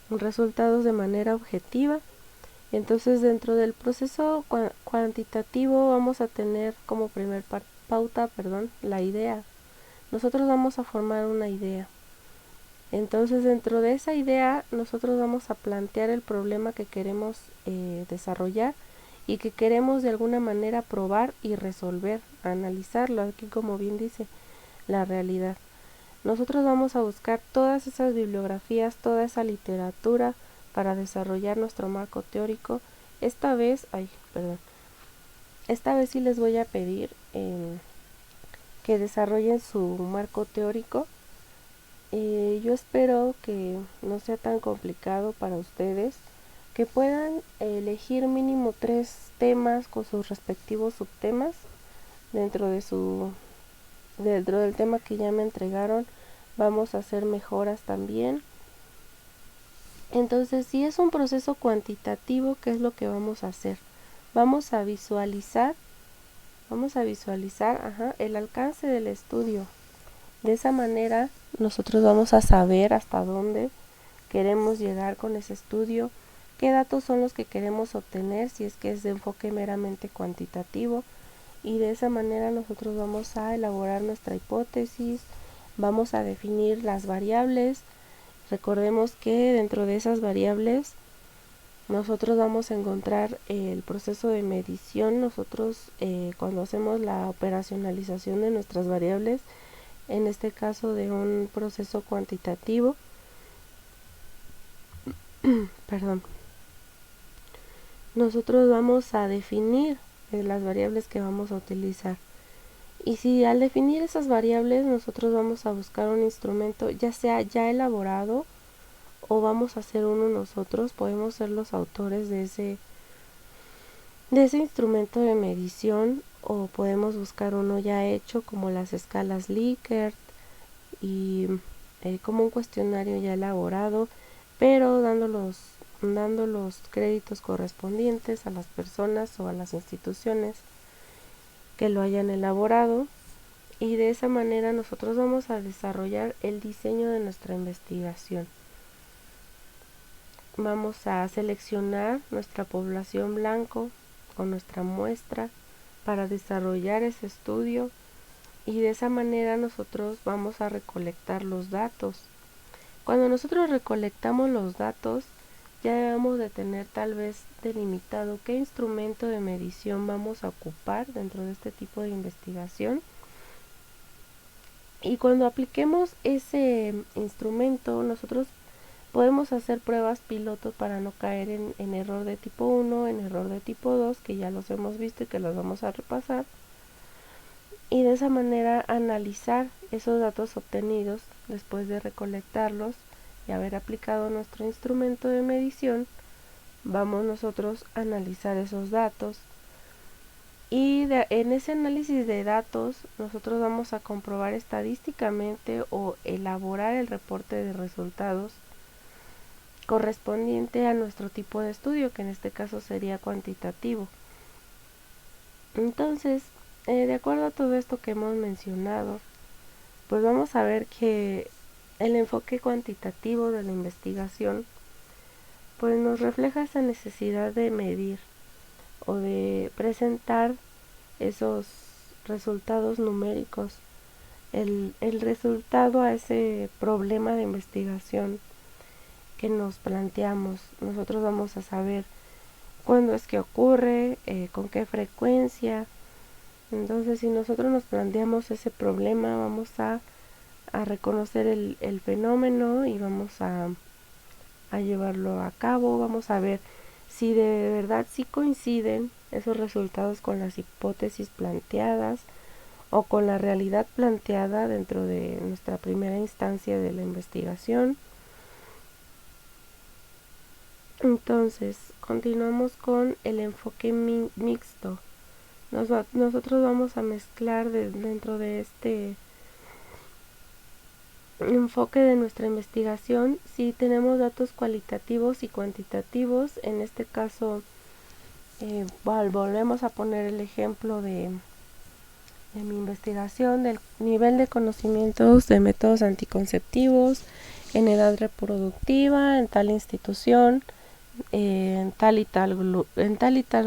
resultados de manera objetiva. Entonces, dentro del proceso cuantitativo vamos a tener como primer pauta, la idea. Nosotros vamos a formar una idea. Entonces, dentro de esa idea, nosotros vamos a plantear el problema que queremos desarrollar y que queremos de alguna manera probar y resolver, analizarlo, aquí como bien dice, la realidad. Nosotros vamos a buscar todas esas bibliografías, toda esa literatura para desarrollar nuestro marco teórico. Esta vez sí les voy a pedir que desarrollen su marco teórico. Yo espero que no sea tan complicado para ustedes, que puedan elegir mínimo 3 temas con sus respectivos subtemas dentro del tema que ya me entregaron. Vamos a hacer mejoras también. Entonces, si es un proceso cuantitativo, ¿qué es lo que vamos a hacer? Vamos a visualizar el alcance del estudio. De esa manera nosotros vamos a saber hasta dónde queremos llegar con ese estudio, qué datos son los que queremos obtener si es que es de enfoque meramente cuantitativo, y de esa manera nosotros vamos a elaborar nuestra hipótesis, vamos a definir las variables. Recordemos que dentro de esas variables nosotros vamos a encontrar el proceso de medición. Nosotros cuando hacemos la operacionalización de nuestras variables, en este caso de un proceso cuantitativo, nosotros vamos a definir las variables que vamos a utilizar. Y si al definir esas variables nosotros vamos a buscar un instrumento, ya sea ya elaborado o vamos a hacer uno nosotros, podemos ser los autores de ese instrumento de medición, o podemos buscar uno ya hecho como las escalas Likert y como un cuestionario ya elaborado, pero dando los créditos correspondientes a las personas o a las instituciones que lo hayan elaborado, y de esa manera nosotros vamos a desarrollar el diseño de nuestra investigación. Vamos a seleccionar nuestra población blanco con nuestra muestra para desarrollar ese estudio, y de esa manera nosotros vamos a recolectar los datos. Cuando nosotros recolectamos los datos, ya debemos de tener tal vez delimitado qué instrumento de medición vamos a ocupar dentro de este tipo de investigación. Y cuando apliquemos ese instrumento, nosotros podemos hacer pruebas piloto para no caer en error de tipo 1, en error de tipo 2, que ya los hemos visto y que los vamos a repasar. Y de esa manera analizar esos datos obtenidos después de recolectarlos y haber aplicado nuestro instrumento de medición. Vamos nosotros a analizar esos datos y en ese análisis de datos nosotros vamos a comprobar estadísticamente o elaborar el reporte de resultados correspondiente a nuestro tipo de estudio, que en este caso sería cuantitativo. Entonces, de acuerdo a todo esto que hemos mencionado, pues vamos a ver que el enfoque cuantitativo de la investigación pues nos refleja esa necesidad de medir o de presentar esos resultados numéricos, el resultado a ese problema de investigación que nos planteamos. Nosotros vamos a saber cuándo es que ocurre, con qué frecuencia. Entonces, si nosotros nos planteamos ese problema, vamos a reconocer el fenómeno y vamos a llevarlo a cabo. Vamos a ver si de verdad sí coinciden esos resultados con las hipótesis planteadas o con la realidad planteada dentro de nuestra primera instancia de la investigación. Entonces, continuamos con el enfoque mixto. Nosotros vamos a mezclar dentro de este enfoque de nuestra investigación si tenemos datos cualitativos y cuantitativos. En este caso, volvemos a poner el ejemplo de mi investigación del nivel de conocimientos de métodos anticonceptivos en edad reproductiva, en tal institución, en tal y tal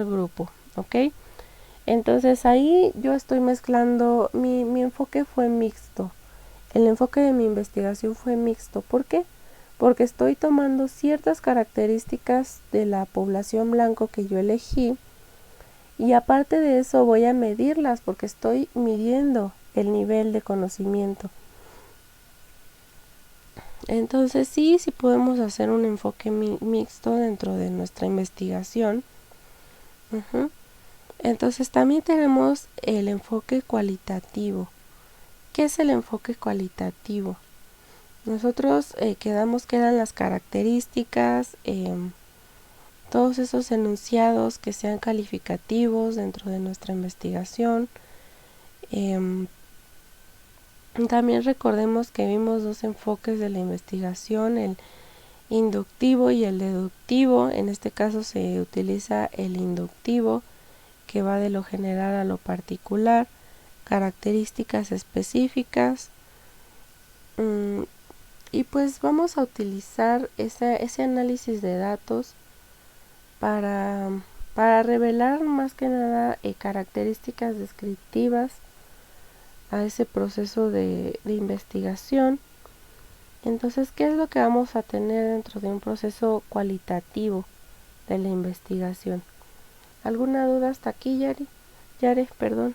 grupo, ¿ok? Entonces ahí yo estoy mezclando, mi enfoque fue mixto. El enfoque de mi investigación fue mixto. ¿Por qué? Porque estoy tomando ciertas características de la población blanco que yo elegí y aparte de eso voy a medirlas porque estoy midiendo el nivel de conocimiento. Entonces sí podemos hacer un enfoque mixto dentro de nuestra investigación. Entonces también tenemos el enfoque cualitativo. ¿Qué es el enfoque cualitativo? Nosotros quedamos que eran las características, todos esos enunciados que sean calificativos dentro de nuestra investigación. También recordemos que vimos dos enfoques de la investigación, el inductivo y el deductivo. En este caso se utiliza el inductivo, que va de lo general a lo particular, características específicas. Y pues vamos a utilizar ese análisis de datos para revelar más que nada características descriptivas a ese proceso de investigación. Entonces, ¿qué es lo que vamos a tener dentro de un proceso cualitativo de la investigación? ¿Alguna duda hasta aquí, Yare, perdón?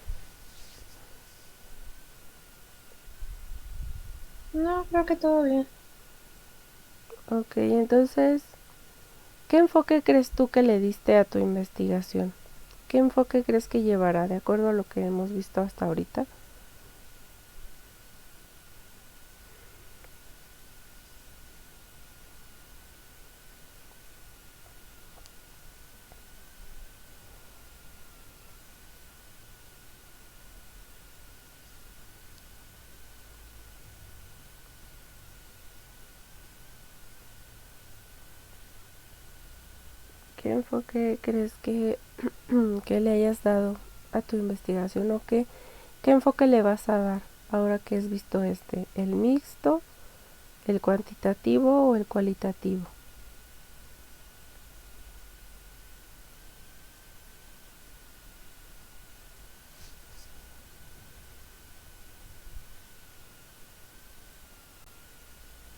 No, creo que todo bien. Ok, entonces, ¿qué enfoque crees tú que le diste a tu investigación? ¿Qué enfoque crees que llevará de acuerdo a lo que hemos visto hasta ahorita? ¿Qué enfoque crees que le hayas dado a tu investigación o qué enfoque le vas a dar ahora que has visto el mixto, el cuantitativo o el cualitativo?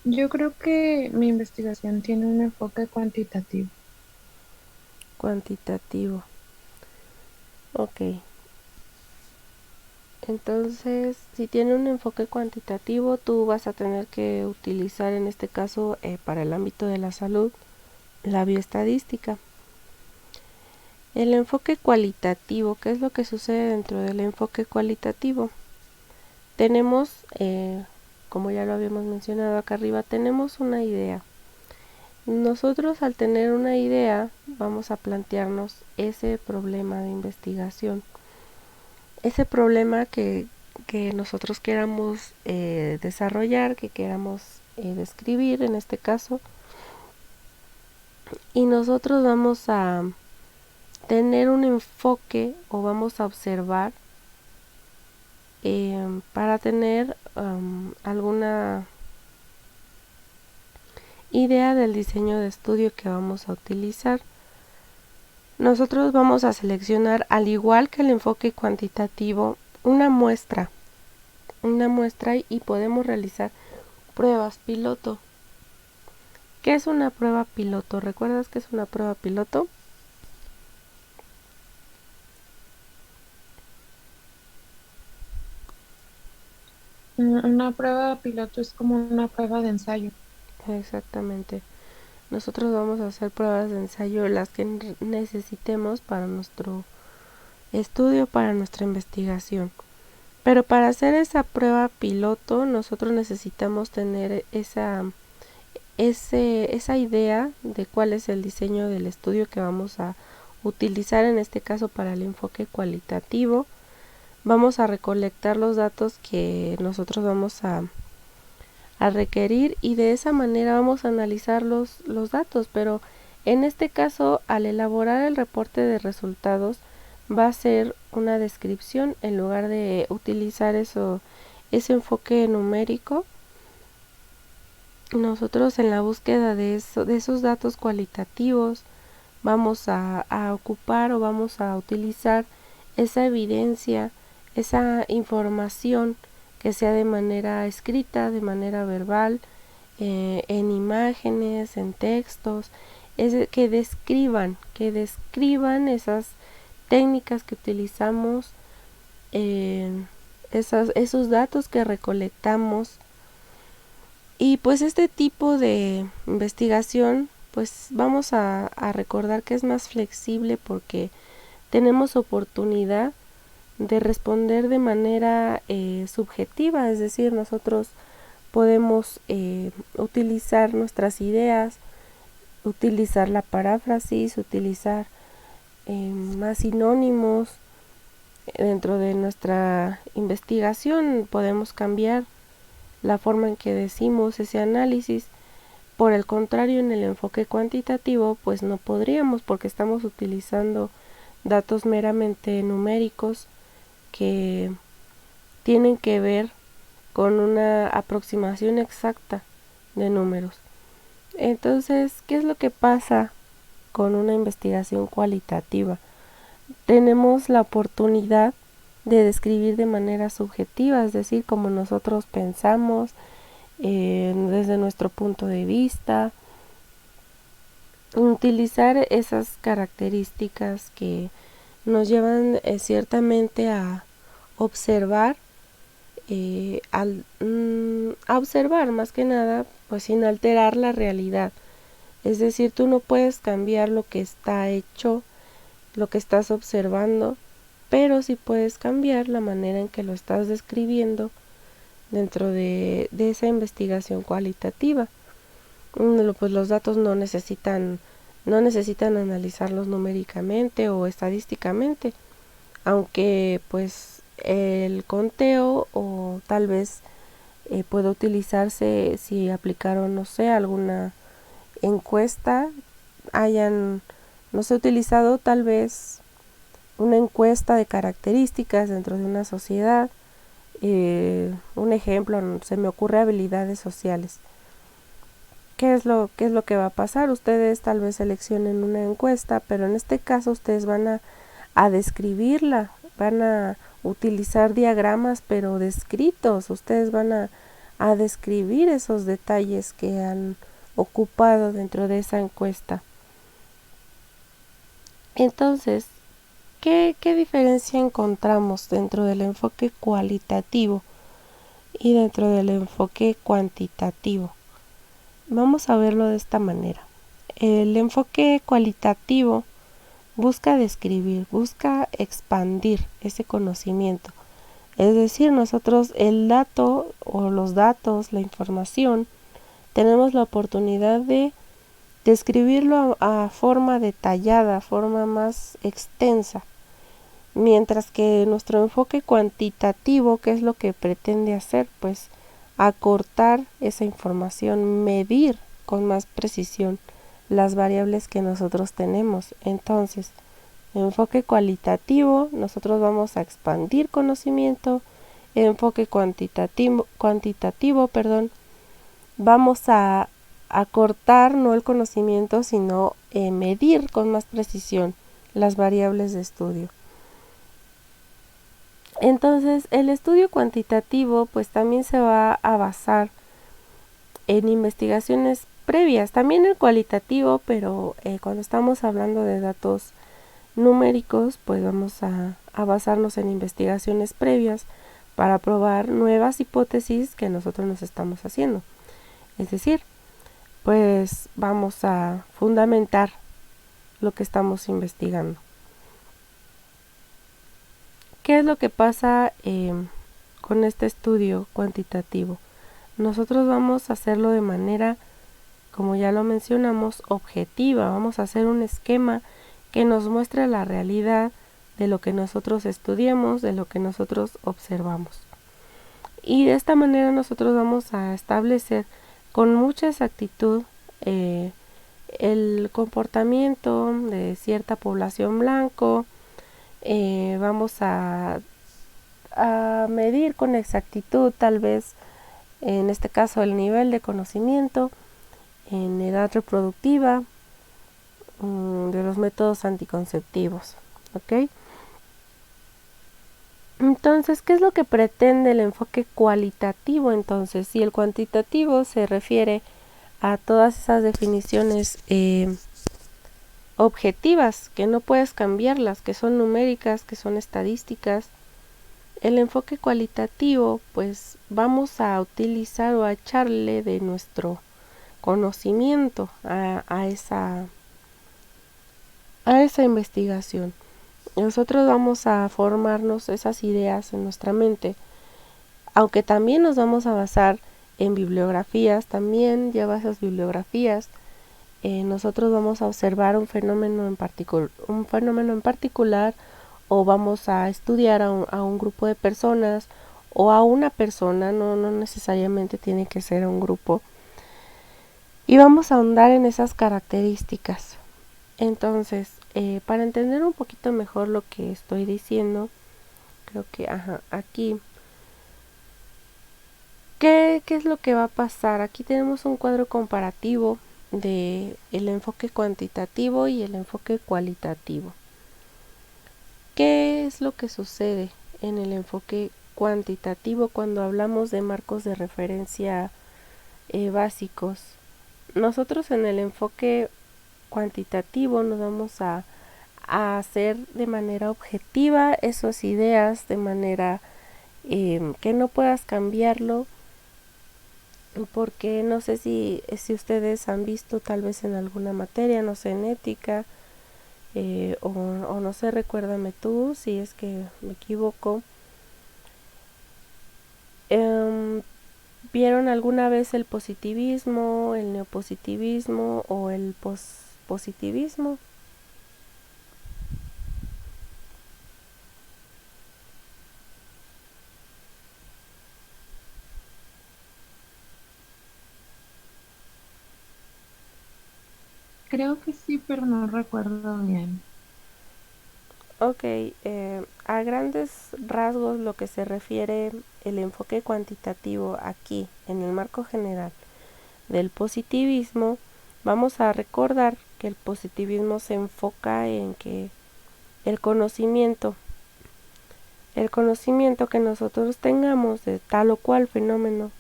Yo creo que mi investigación tiene un enfoque cuantitativo. Cuantitativo. Ok. Entonces, si tiene un enfoque cuantitativo, tú vas a tener que utilizar en este caso para el ámbito de la salud la bioestadística. El enfoque cualitativo, ¿qué es lo que sucede dentro del enfoque cualitativo? Tenemos, como ya lo habíamos mencionado acá arriba, tenemos una idea. Nosotros al tener una idea vamos a plantearnos ese problema de investigación, ese problema que nosotros queramos desarrollar, que queramos describir en este caso, y nosotros vamos a tener un enfoque o vamos a observar para tener alguna idea del diseño de estudio que vamos a utilizar. Nosotros vamos a seleccionar, al igual que el enfoque cuantitativo, una muestra y podemos realizar pruebas piloto. ¿Qué es una prueba piloto? ¿Recuerdas qué es una prueba piloto? Una prueba piloto es como una prueba de ensayo. Exactamente. Nosotros vamos a hacer pruebas de ensayo las que necesitemos para nuestro estudio, para nuestra investigación. Pero para hacer esa prueba piloto, nosotros necesitamos tener esa idea de cuál es el diseño del estudio que vamos a utilizar en este caso para el enfoque cualitativo. Vamos a recolectar los datos que nosotros vamos a requerir y de esa manera vamos a analizar los datos, pero en este caso al elaborar el reporte de resultados va a ser una descripción en lugar de utilizar ese enfoque numérico. Nosotros en la búsqueda de esos datos cualitativos vamos a ocupar o vamos a utilizar esa evidencia, esa información que sea de manera escrita, de manera verbal, en imágenes, en textos, que describan esas técnicas que utilizamos, esos datos que recolectamos. Y pues este tipo de investigación, pues vamos a recordar que es más flexible porque tenemos oportunidad de responder de manera subjetiva, es decir, nosotros podemos utilizar nuestras ideas, utilizar la paráfrasis, utilizar más sinónimos dentro de nuestra investigación, podemos cambiar la forma en que decimos ese análisis. Por el contrario, en el enfoque cuantitativo, pues no podríamos porque estamos utilizando datos meramente numéricos que tienen que ver con una aproximación exacta de números. Entonces, ¿qué es lo que pasa con una investigación cualitativa? Tenemos la oportunidad de describir de manera subjetiva, es decir, como nosotros pensamos, desde nuestro punto de vista, utilizar esas características que nos llevan ciertamente a observar, a observar más que nada, pues sin alterar la realidad. Es decir, tú no puedes cambiar lo que está hecho, lo que estás observando, pero sí puedes cambiar la manera en que lo estás describiendo dentro de esa investigación cualitativa. Pues los datos no necesitan analizarlos numéricamente o estadísticamente, aunque pues el conteo o tal vez puede utilizarse si aplicaron, no sé, alguna encuesta, no sé, utilizado tal vez una encuesta de características dentro de una sociedad. Un ejemplo, se me ocurre habilidades sociales. ¿Qué es lo que va a pasar? Ustedes tal vez seleccionen una encuesta, pero en este caso ustedes van a describirla, van a utilizar diagramas pero descritos, ustedes van a describir esos detalles que han ocupado dentro de esa encuesta. Entonces, ¿qué diferencia encontramos dentro del enfoque cualitativo y dentro del enfoque cuantitativo? Vamos a verlo de esta manera. El enfoque cualitativo busca describir, busca expandir ese conocimiento. Es decir, nosotros el dato o los datos, la información, tenemos la oportunidad de describirlo a forma detallada, forma más extensa. Mientras que nuestro enfoque cuantitativo, ¿qué es lo que pretende hacer? Pues acortar esa información, medir con más precisión las variables que nosotros tenemos. Entonces, enfoque cualitativo, nosotros vamos a expandir conocimiento. Enfoque cuantitativo, vamos a acortar no el conocimiento, sino medir con más precisión las variables de estudio. Entonces, el estudio cuantitativo pues también se va a basar en investigaciones previas, también el cualitativo, pero cuando estamos hablando de datos numéricos, pues vamos a basarnos en investigaciones previas para probar nuevas hipótesis que nosotros nos estamos haciendo. Es decir, pues vamos a fundamentar lo que estamos investigando. ¿Qué es lo que pasa con este estudio cuantitativo? Nosotros vamos a hacerlo de manera, como ya lo mencionamos, objetiva. Vamos a hacer un esquema que nos muestre la realidad de lo que nosotros estudiamos, de lo que nosotros observamos. Y de esta manera nosotros vamos a establecer con mucha exactitud el comportamiento de cierta población blanco. Vamos a medir con exactitud, tal vez en este caso, el nivel de conocimiento en edad reproductiva de los métodos anticonceptivos. ¿Ok? Entonces, ¿qué es lo que pretende el enfoque cualitativo? Entonces, si el cuantitativo se refiere a todas esas definiciones objetivas, que no puedes cambiarlas, que son numéricas, que son estadísticas, el enfoque cualitativo, pues vamos a utilizar o a echarle de nuestro conocimiento a esa investigación. Nosotros vamos a formarnos esas ideas en nuestra mente, aunque también nos vamos a basar en bibliografías, también lleva esas bibliografías. Nosotros vamos a observar un fenómeno en particular, o vamos a estudiar a un grupo de personas o a una persona, no necesariamente tiene que ser un grupo, y vamos a ahondar en esas características. Entonces, para entender un poquito mejor lo que estoy diciendo, creo que aquí, ¿qué es lo que va a pasar? Aquí tenemos un cuadro comparativo de el enfoque cuantitativo y el enfoque cualitativo. ¿Qué es lo que sucede en el enfoque cuantitativo cuando hablamos de marcos de referencia básicos? Nosotros en el enfoque cuantitativo nos vamos a hacer de manera objetiva esas ideas, de manera que no puedas cambiarlo, porque no sé si ustedes han visto tal vez en alguna materia, no sé, en ética, o no sé, recuérdame tú si es que me equivoco. ¿Vieron alguna vez el positivismo, el neopositivismo o el pospositivismo? Creo que sí, pero no recuerdo bien. Ok, a grandes rasgos lo que se refiere el enfoque cuantitativo aquí en el marco general del positivismo, vamos a recordar que el positivismo se enfoca en que el conocimiento que nosotros tengamos de tal o cual fenómeno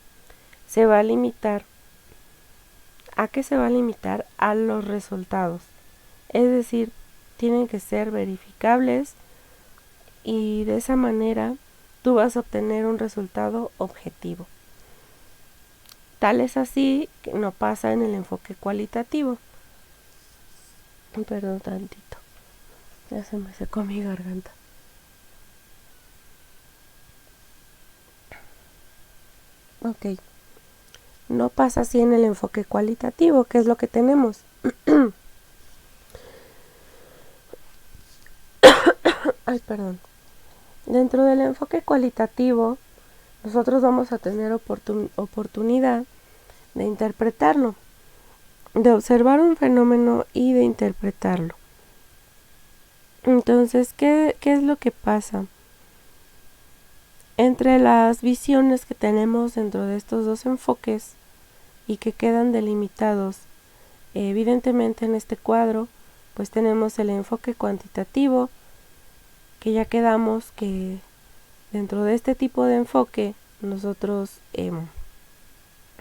se va a limitar. ¿A qué se va a limitar? A los resultados. Es decir, tienen que ser verificables, y de esa manera tú vas a obtener un resultado objetivo. Tal es así que no pasa en el enfoque cualitativo. Perdón tantito, ya se me secó mi garganta. Ok, no pasa así en el enfoque cualitativo, que es lo que tenemos. Ay, perdón. Dentro del enfoque cualitativo, nosotros vamos a tener oportunidad de interpretarlo, de observar un fenómeno y de interpretarlo. Entonces, ¿qué es lo que pasa? Entre las visiones que tenemos dentro de estos dos enfoques y que quedan delimitados evidentemente en este cuadro, pues tenemos el enfoque cuantitativo, que ya quedamos que dentro de este tipo de enfoque nosotros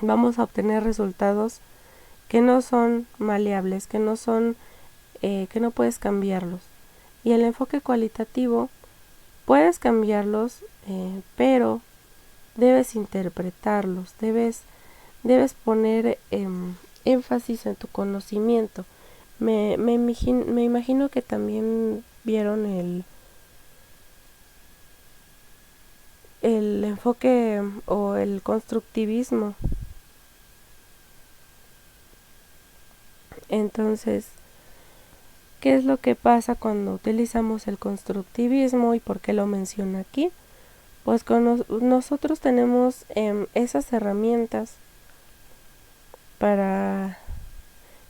vamos a obtener resultados que no son maleables, que no puedes cambiarlos. Y el enfoque cualitativo puedes cambiarlos, pero debes interpretarlos, debes poner énfasis en tu conocimiento. Me imagino que también vieron el enfoque o el constructivismo. Entonces, ¿qué es lo que pasa cuando utilizamos el constructivismo y por qué lo menciono aquí? Pues nosotros tenemos esas herramientas para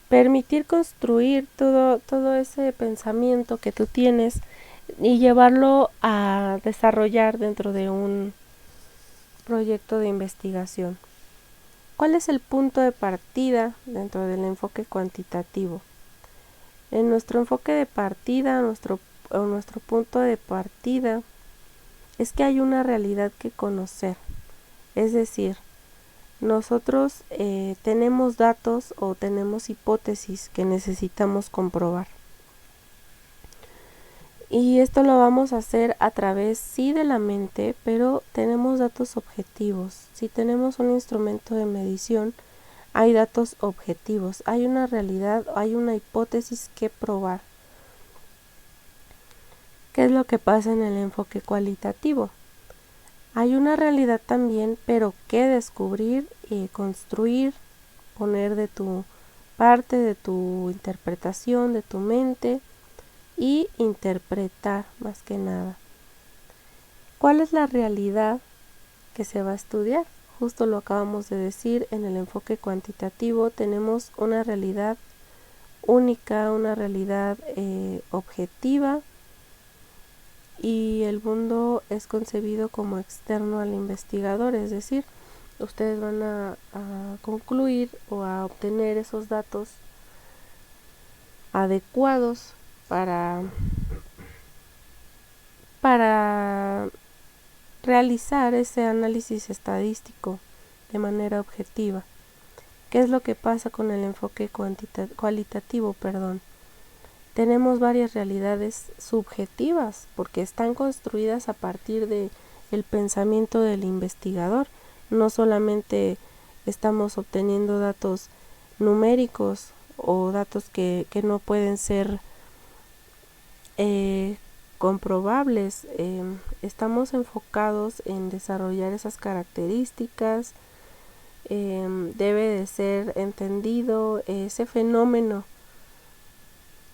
permitir construir todo ese pensamiento que tú tienes y llevarlo a desarrollar dentro de un proyecto de investigación. ¿Cuál es el punto de partida dentro del enfoque cuantitativo? En nuestro enfoque de partida, nuestro punto de partida es que hay una realidad que conocer. Es decir, nosotros tenemos datos o tenemos hipótesis que necesitamos comprobar. Y esto lo vamos a hacer a través, sí, de la mente, pero tenemos datos objetivos. Si tenemos un instrumento de medición, hay datos objetivos, hay una realidad, hay una hipótesis que probar. ¿Qué es lo que pasa en el enfoque cualitativo? Hay una realidad también, pero que descubrir y construir, poner de tu parte, de tu interpretación, de tu mente, y interpretar más que nada. ¿Cuál es la realidad que se va a estudiar? Justo lo acabamos de decir, en el enfoque cuantitativo tenemos una realidad única, una realidad objetiva, y el mundo es concebido como externo al investigador, es decir, ustedes van a concluir o a obtener esos datos adecuados para realizar ese análisis estadístico de manera objetiva. ¿Qué es lo que pasa con el enfoque cualitativo? Tenemos varias realidades subjetivas porque están construidas a partir de el pensamiento del investigador. No solamente estamos obteniendo datos numéricos o datos que no pueden ser comprobables. Estamos enfocados en desarrollar esas características. Debe de ser entendido ese fenómeno,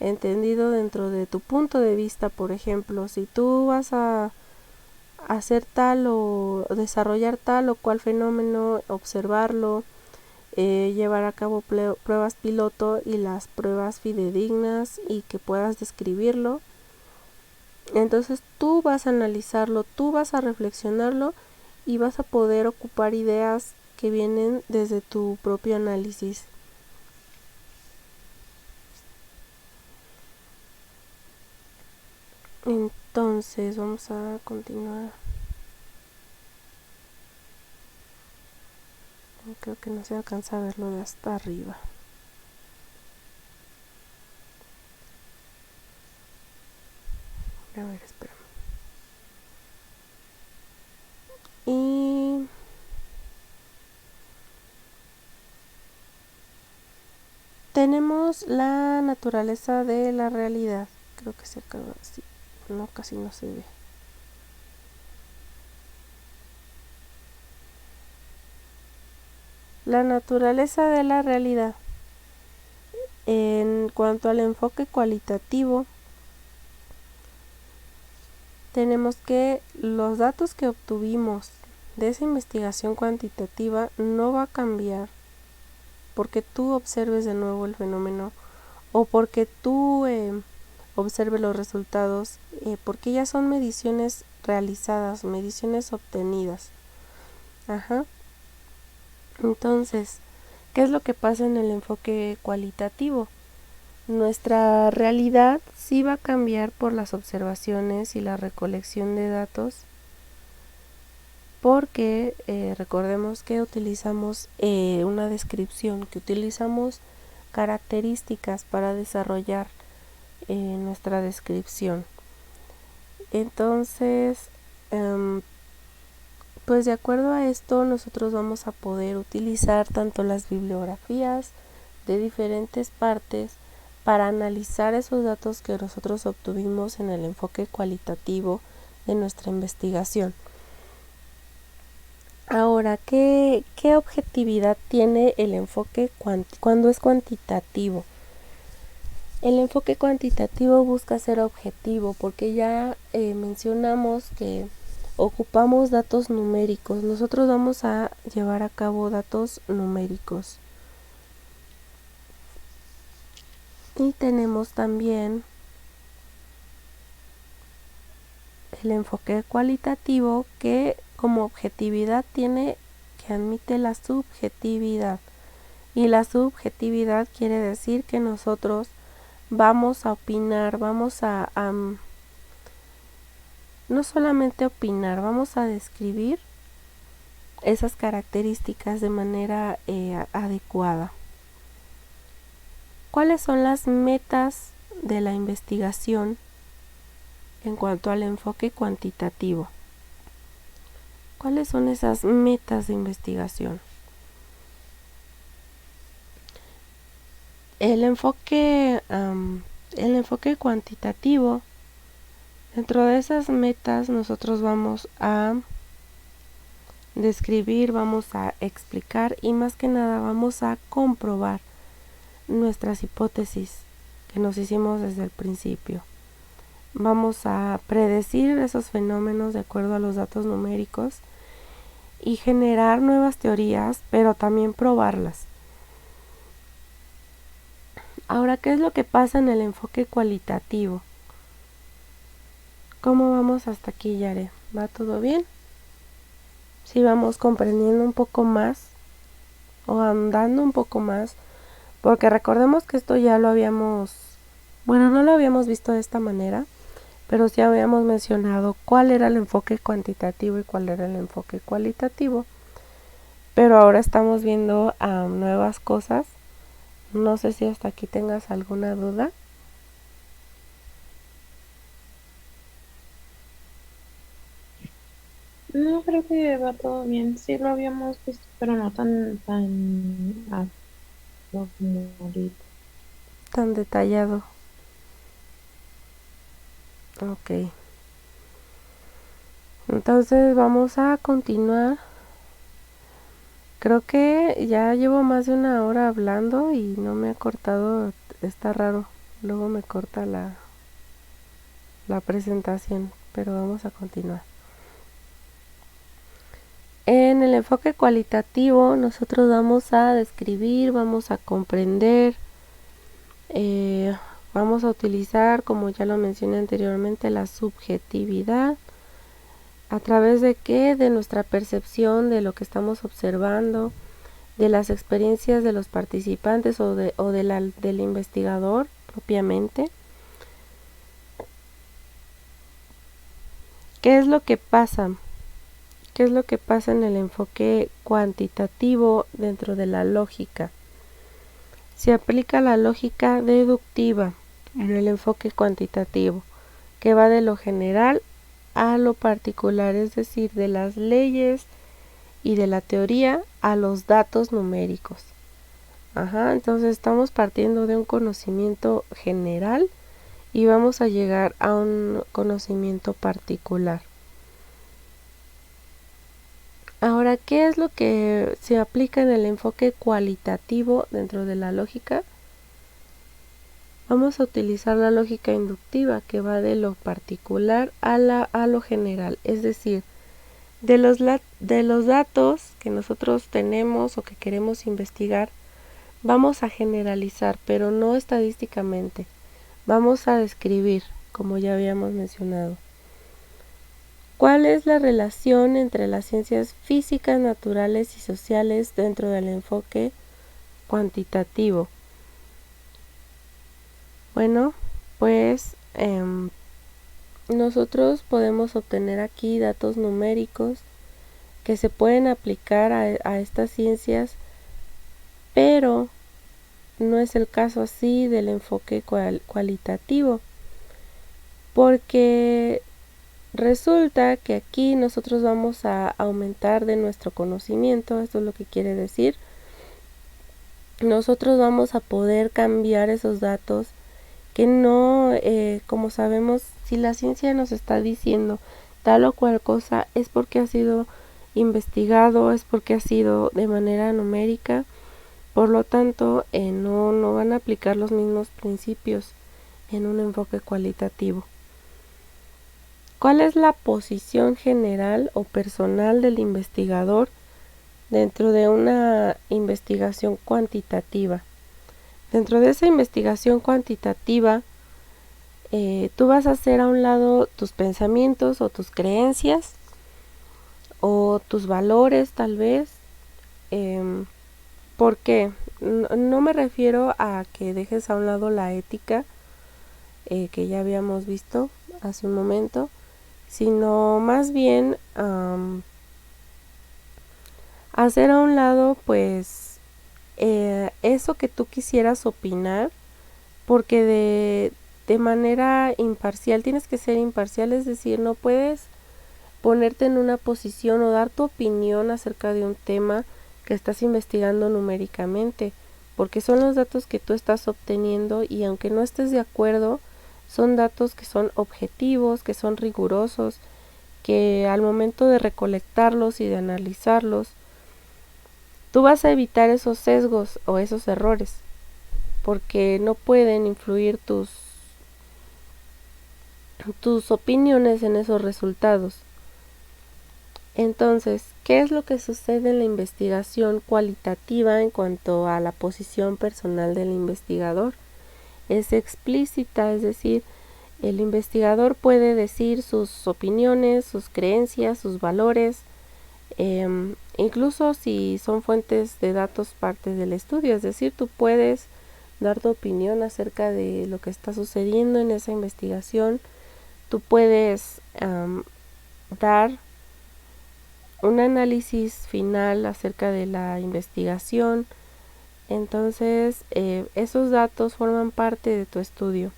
entendido dentro de tu punto de vista. Por ejemplo, si tú vas a hacer tal o desarrollar tal o cual fenómeno, observarlo, llevar a cabo pruebas piloto y las pruebas fidedignas y que puedas describirlo, entonces tú vas a analizarlo, tú vas a reflexionarlo y vas a poder ocupar ideas que vienen desde tu propio análisis. Entonces vamos a continuar. Creo que no se alcanza a verlo de hasta arriba. A ver, espérame. tenemos la naturaleza de la realidad. Creo que se acaba así. No, casi no se ve. La naturaleza de la realidad. En cuanto al enfoque cualitativo, tenemos que los datos que obtuvimos de esa investigación cuantitativa no va a cambiar porque tú observes de nuevo el fenómeno o porque tú observes los resultados, porque ya son mediciones realizadas, mediciones obtenidas. Entonces, ¿qué es lo que pasa en el enfoque cualitativo? Nuestra realidad sí va a cambiar por las observaciones y la recolección de datos, porque recordemos que utilizamos una descripción, que utilizamos características para desarrollar nuestra descripción. Entonces, pues de acuerdo a esto, nosotros vamos a poder utilizar tanto las bibliografías de diferentes partes para analizar esos datos que nosotros obtuvimos en el enfoque cualitativo de nuestra investigación. Ahora, ¿qué objetividad tiene el enfoque cuando es cuantitativo? El enfoque cuantitativo busca ser objetivo porque ya mencionamos que ocupamos datos numéricos. Nosotros vamos a llevar a cabo datos numéricos. Y tenemos también el enfoque cualitativo que como objetividad tiene que admite la subjetividad. Y la subjetividad quiere decir que nosotros vamos a opinar, vamos a no solamente opinar, vamos a describir esas características de manera adecuada. ¿Cuáles son las metas de la investigación en cuanto al enfoque cuantitativo? ¿Cuáles son esas metas de investigación? El enfoque cuantitativo, dentro de esas metas nosotros vamos a describir, vamos a explicar y más que nada vamos a comprobar nuestras hipótesis que nos hicimos desde el principio. Vamos a predecir esos fenómenos de acuerdo a los datos numéricos y generar nuevas teorías, pero también probarlas. Ahora, ¿qué es lo que pasa en el enfoque cualitativo? ¿Cómo vamos hasta aquí, Yare? ¿Va todo bien? Sí, vamos comprendiendo un poco más o andando un poco más, porque recordemos que esto ya lo habíamos, bueno, no lo habíamos visto de esta manera, pero sí habíamos mencionado cuál era el enfoque cuantitativo y cuál era el enfoque cualitativo. Pero ahora estamos viendo nuevas cosas. No sé si hasta aquí tengas alguna duda. No, creo que va todo bien. Sí lo habíamos visto, pero no tan como ahorita. Tan detallado. Ok. Entonces vamos a continuar. Creo que ya llevo más de una hora hablando y no me ha cortado. Está raro. Luego me corta la presentación, pero vamos a continuar. En el enfoque cualitativo nosotros vamos a describir, vamos a comprender, vamos a utilizar, como ya lo mencioné anteriormente, la subjetividad. ¿A través de qué? De nuestra percepción de lo que estamos observando, de las experiencias de los participantes o del investigador propiamente. ¿Qué es lo que pasa? ¿Qué es lo que pasa en el enfoque cuantitativo dentro de la lógica? Se aplica la lógica deductiva en el enfoque cuantitativo, que va de lo general a lo particular, es decir, de las leyes y de la teoría a los datos numéricos. Ajá, entonces estamos partiendo de un conocimiento general y vamos a llegar a un conocimiento particular. Ahora, ¿qué es lo que se aplica en el enfoque cualitativo dentro de la lógica? Vamos a utilizar la lógica inductiva, que va de lo particular a lo general, es decir, de los datos que nosotros tenemos o que queremos investigar, vamos a generalizar, pero no estadísticamente. Vamos a describir, como ya habíamos mencionado. ¿Cuál es la relación entre las ciencias físicas, naturales y sociales dentro del enfoque cuantitativo? Bueno, pues nosotros podemos obtener aquí datos numéricos que se pueden aplicar a estas ciencias, pero no es el caso así del enfoque cualitativo, porque resulta que aquí nosotros vamos a aumentar de nuestro conocimiento, esto es lo que quiere decir. Nosotros vamos a poder cambiar esos datos que no, como sabemos, si la ciencia nos está diciendo tal o cual cosa, es porque ha sido investigado, es porque ha sido de manera numérica, por lo tanto, no van a aplicar los mismos principios en un enfoque cualitativo. ¿Cuál es la posición general o personal del investigador dentro de una investigación cuantitativa? Dentro de esa investigación cuantitativa, tú vas a hacer a un lado tus pensamientos o tus creencias o tus valores tal vez. ¿Por qué? No me refiero a que dejes a un lado la ética, que ya habíamos visto hace un momento, sino más bien hacer a un lado pues eso que tú quisieras opinar, porque de manera imparcial, tienes que ser imparcial, es decir, no puedes ponerte en una posición o dar tu opinión acerca de un tema que estás investigando numéricamente, porque son los datos que tú estás obteniendo y aunque no estés de acuerdo, son datos que son objetivos, que son rigurosos, que al momento de recolectarlos y de analizarlos, tú vas a evitar esos sesgos o esos errores, porque no pueden influir tus opiniones en esos resultados. Entonces, ¿qué es lo que sucede en la investigación cualitativa en cuanto a la posición personal del investigador? Es explícita, es decir, el investigador puede decir sus opiniones, sus creencias, sus valores, incluso si son fuentes de datos parte del estudio, es decir, tú puedes dar tu opinión acerca de lo que está sucediendo en esa investigación, tú puedes dar un análisis final acerca de la investigación. Entonces, esos datos forman parte de tu estudio.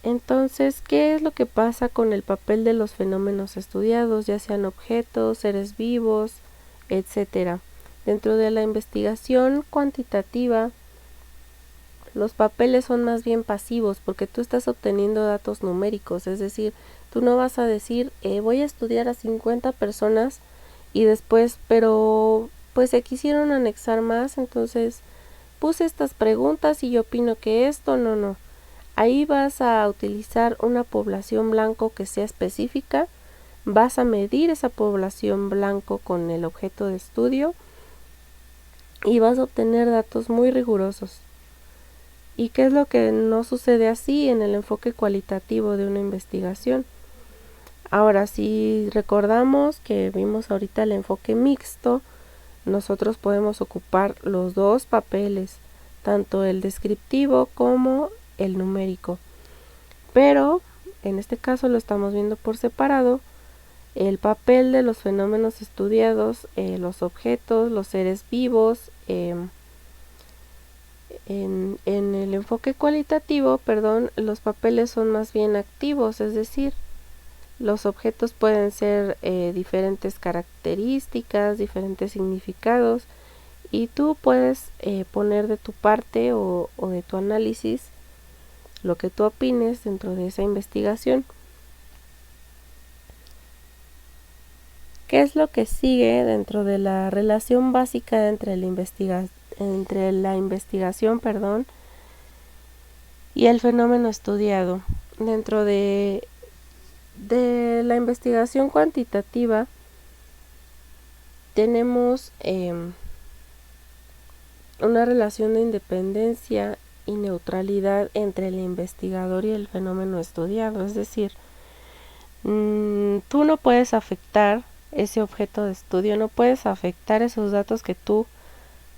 Entonces, ¿qué es lo que pasa con el papel de los fenómenos estudiados, ya sean objetos, seres vivos, etcétera? Dentro de la investigación cuantitativa, los papeles son más bien pasivos porque tú estás obteniendo datos numéricos, es decir, tú no vas a decir voy a estudiar a 50 personas y después, pero pues se quisieron anexar más, entonces puse estas preguntas y yo opino que esto, no. Ahí vas a utilizar una población blanco que sea específica, vas a medir esa población blanco con el objeto de estudio y vas a obtener datos muy rigurosos. ¿Y qué es lo que no sucede así en el enfoque cualitativo de una investigación? Ahora, si recordamos que vimos ahorita el enfoque mixto, nosotros podemos ocupar los dos papeles, tanto el descriptivo como el numérico. Pero, en este caso lo estamos viendo por separado, el papel de los fenómenos estudiados, los objetos, los seres vivos, en el enfoque cualitativo, los papeles son más bien activos, es decir, los objetos pueden ser diferentes características, diferentes significados, y tú puedes poner de tu parte o de tu análisis lo que tú opines dentro de esa investigación. ¿Qué es lo que sigue dentro de la relación básica entre la investigación, y el fenómeno estudiado? Dentro de la investigación cuantitativa tenemos una relación de independencia y neutralidad entre el investigador y el fenómeno estudiado. Es decir, tú no puedes afectar ese objeto de estudio, no puedes afectar esos datos que tú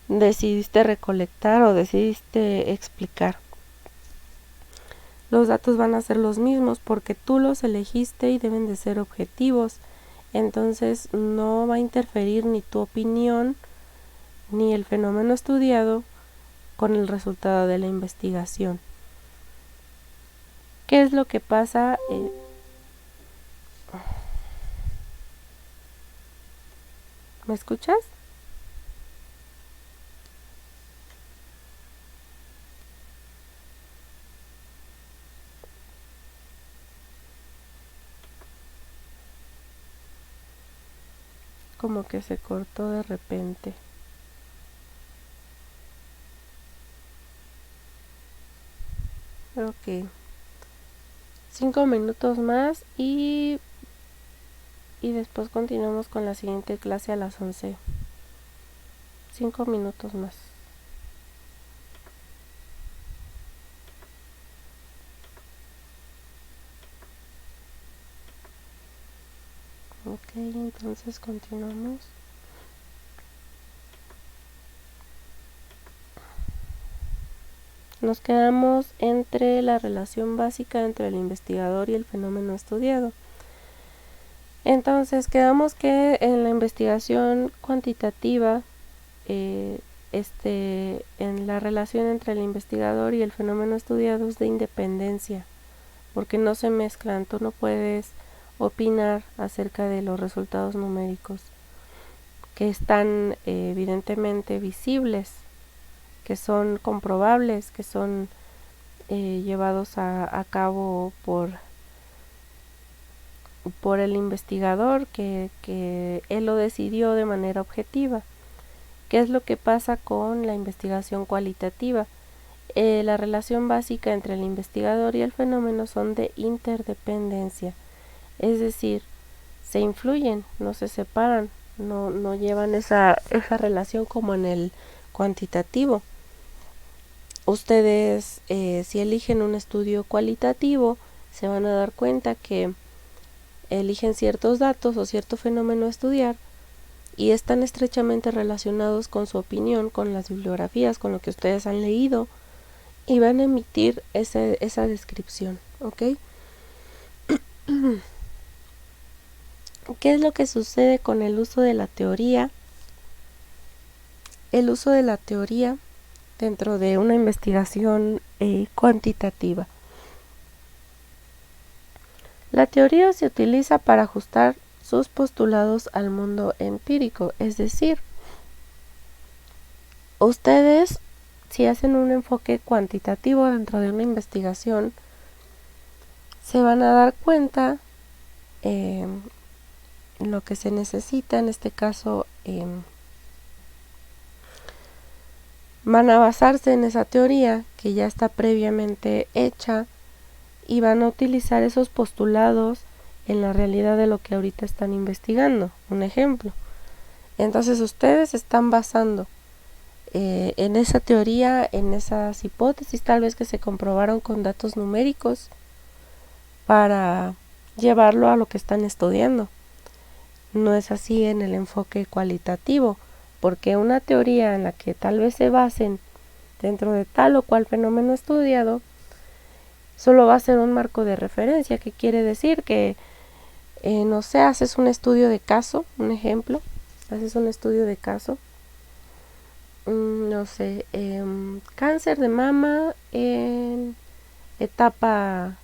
decidiste recolectar o decidiste explicar. Los datos van a ser los mismos porque tú los elegiste y deben de ser objetivos. Entonces no va a interferir ni tu opinión ni el fenómeno estudiado con el resultado de la investigación. ¿Qué es lo que pasa? ¿Me escuchas? Como que se cortó de repente. Ok. 5 minutos más y después continuamos con la siguiente clase a las 11. 5 minutos más. Ok, entonces continuamos. Nos quedamos entre la relación básica entre el investigador y el fenómeno estudiado. Entonces quedamos que en la investigación cuantitativa, en la relación entre el investigador y el fenómeno estudiado es de independencia, porque no se mezclan. Tú no puedes opinar acerca de los resultados numéricos que están evidentemente visibles, que son comprobables, que son llevados a cabo por el investigador, que él lo decidió de manera objetiva. ¿Qué es lo que pasa con la investigación cualitativa? La relación básica entre el investigador y el fenómeno son de interdependencia, es decir, se influyen, no se separan, no llevan esa relación como en el cuantitativo. Ustedes, si eligen un estudio cualitativo, se van a dar cuenta que eligen ciertos datos o cierto fenómeno a estudiar y están estrechamente relacionados con su opinión, con las bibliografías, con lo que ustedes han leído, y van a emitir esa descripción, ¿ok? ¿Qué es lo que sucede con el uso de la teoría? El uso de la teoría dentro de una investigación cuantitativa. La teoría se utiliza para ajustar sus postulados al mundo empírico, es decir, ustedes, si hacen un enfoque cuantitativo dentro de una investigación, se van a dar cuenta lo que se necesita, en este caso van a basarse en esa teoría que ya está previamente hecha y van a utilizar esos postulados en la realidad de lo que ahorita están investigando. Un ejemplo. Entonces ustedes están basando en esa teoría, en esas hipótesis tal vez que se comprobaron con datos numéricos para llevarlo a lo que están estudiando. No es así en el enfoque cualitativo, porque una teoría en la que tal vez se basen dentro de tal o cual fenómeno estudiado solo va a ser un marco de referencia, que quiere decir que no sé, haces un estudio de caso, un ejemplo, haces un estudio de caso, no sé, cáncer de mama en etapa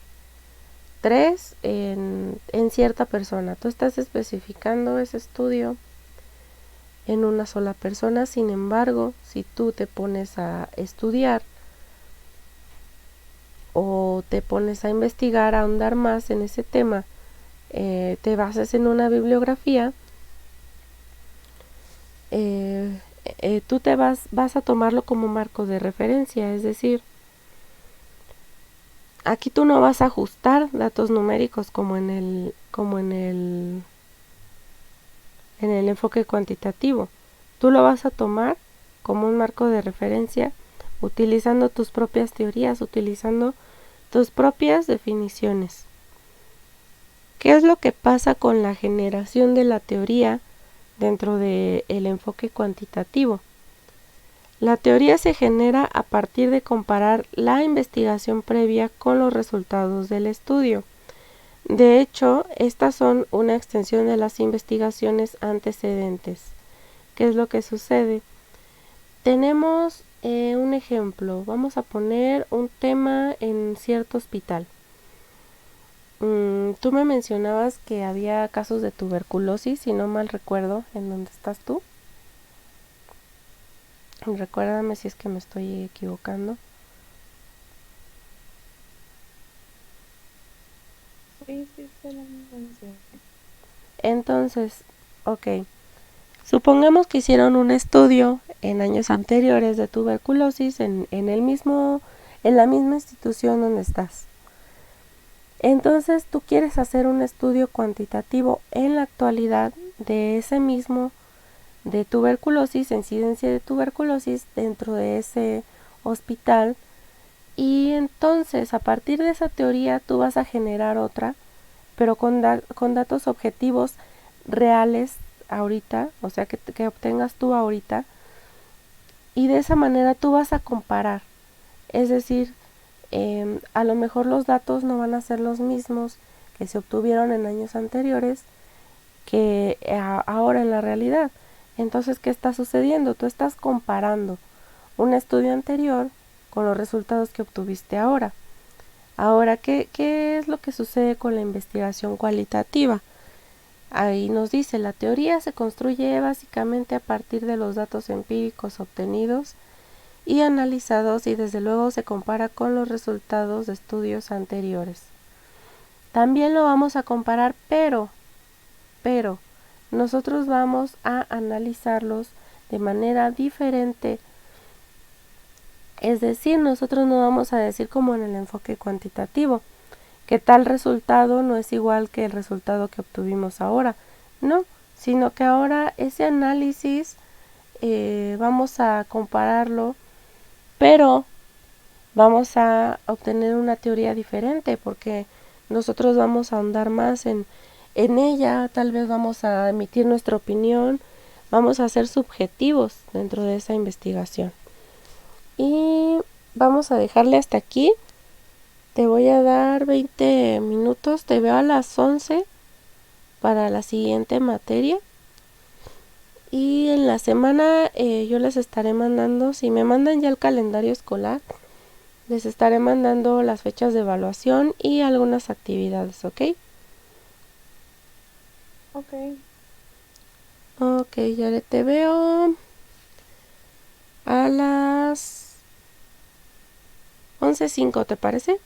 3 en cierta persona. Tú estás especificando ese estudio en una sola persona. Sin embargo, si tú te pones a estudiar o te pones a investigar, a ahondar más en ese tema, te basas en una bibliografía, tú vas a tomarlo como marco de referencia. Es decir, aquí tú no vas a ajustar datos numéricos como en el enfoque cuantitativo. Tú lo vas a tomar como un marco de referencia, utilizando tus propias teorías, utilizando tus propias definiciones. ¿Qué es lo que pasa con la generación de la teoría dentro del enfoque cuantitativo? La teoría se genera a partir de comparar la investigación previa con los resultados del estudio. De hecho, estas son una extensión de las investigaciones antecedentes. ¿Qué es lo que sucede? Tenemos un ejemplo. Vamos a poner un tema en cierto hospital. Tú me mencionabas que había casos de tuberculosis, si no mal recuerdo, en donde estás tú. Recuérdame si es que me estoy equivocando. Sí, sí, se lo mencioné. Entonces, ok. Supongamos que hicieron un estudio en años anteriores de tuberculosis en la misma institución donde estás. Entonces tú quieres hacer un estudio cuantitativo en la actualidad de ese mismo, de tuberculosis, incidencia de tuberculosis dentro de ese hospital, y entonces a partir de esa teoría tú vas a generar otra, pero con datos objetivos reales ahorita, o sea que obtengas tú ahorita, y de esa manera tú vas a comparar. Es decir, a lo mejor los datos no van a ser los mismos que se obtuvieron en años anteriores que ahora en la realidad. Entonces, ¿qué está sucediendo? Tú estás comparando un estudio anterior con los resultados que obtuviste ahora. Ahora, ¿qué es lo que sucede con la investigación cualitativa? Ahí nos dice, la teoría se construye básicamente a partir de los datos empíricos obtenidos y analizados, y desde luego se compara con los resultados de estudios anteriores. También lo vamos a comparar, pero nosotros vamos a analizarlos de manera diferente. Es decir, nosotros no vamos a decir como en el enfoque cuantitativo que tal resultado no es igual que el resultado que obtuvimos ahora. No, sino que ahora ese análisis vamos a compararlo, pero vamos a obtener una teoría diferente, porque nosotros vamos a ahondar más en ella, tal vez vamos a emitir nuestra opinión, vamos a ser subjetivos dentro de esa investigación. Y vamos a dejarle hasta aquí. Te voy a dar 20 minutos, te veo a las 11 para la siguiente materia. Y en la semana yo les estaré mandando, si me mandan ya el calendario escolar, les estaré mandando las fechas de evaluación y algunas actividades, ¿ok? Ok. Ok, ya te veo a las 11:05, ¿te parece?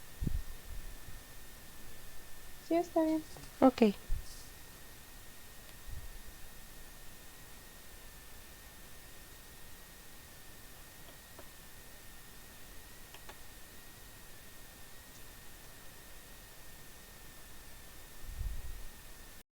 Sí, está bien. Ok.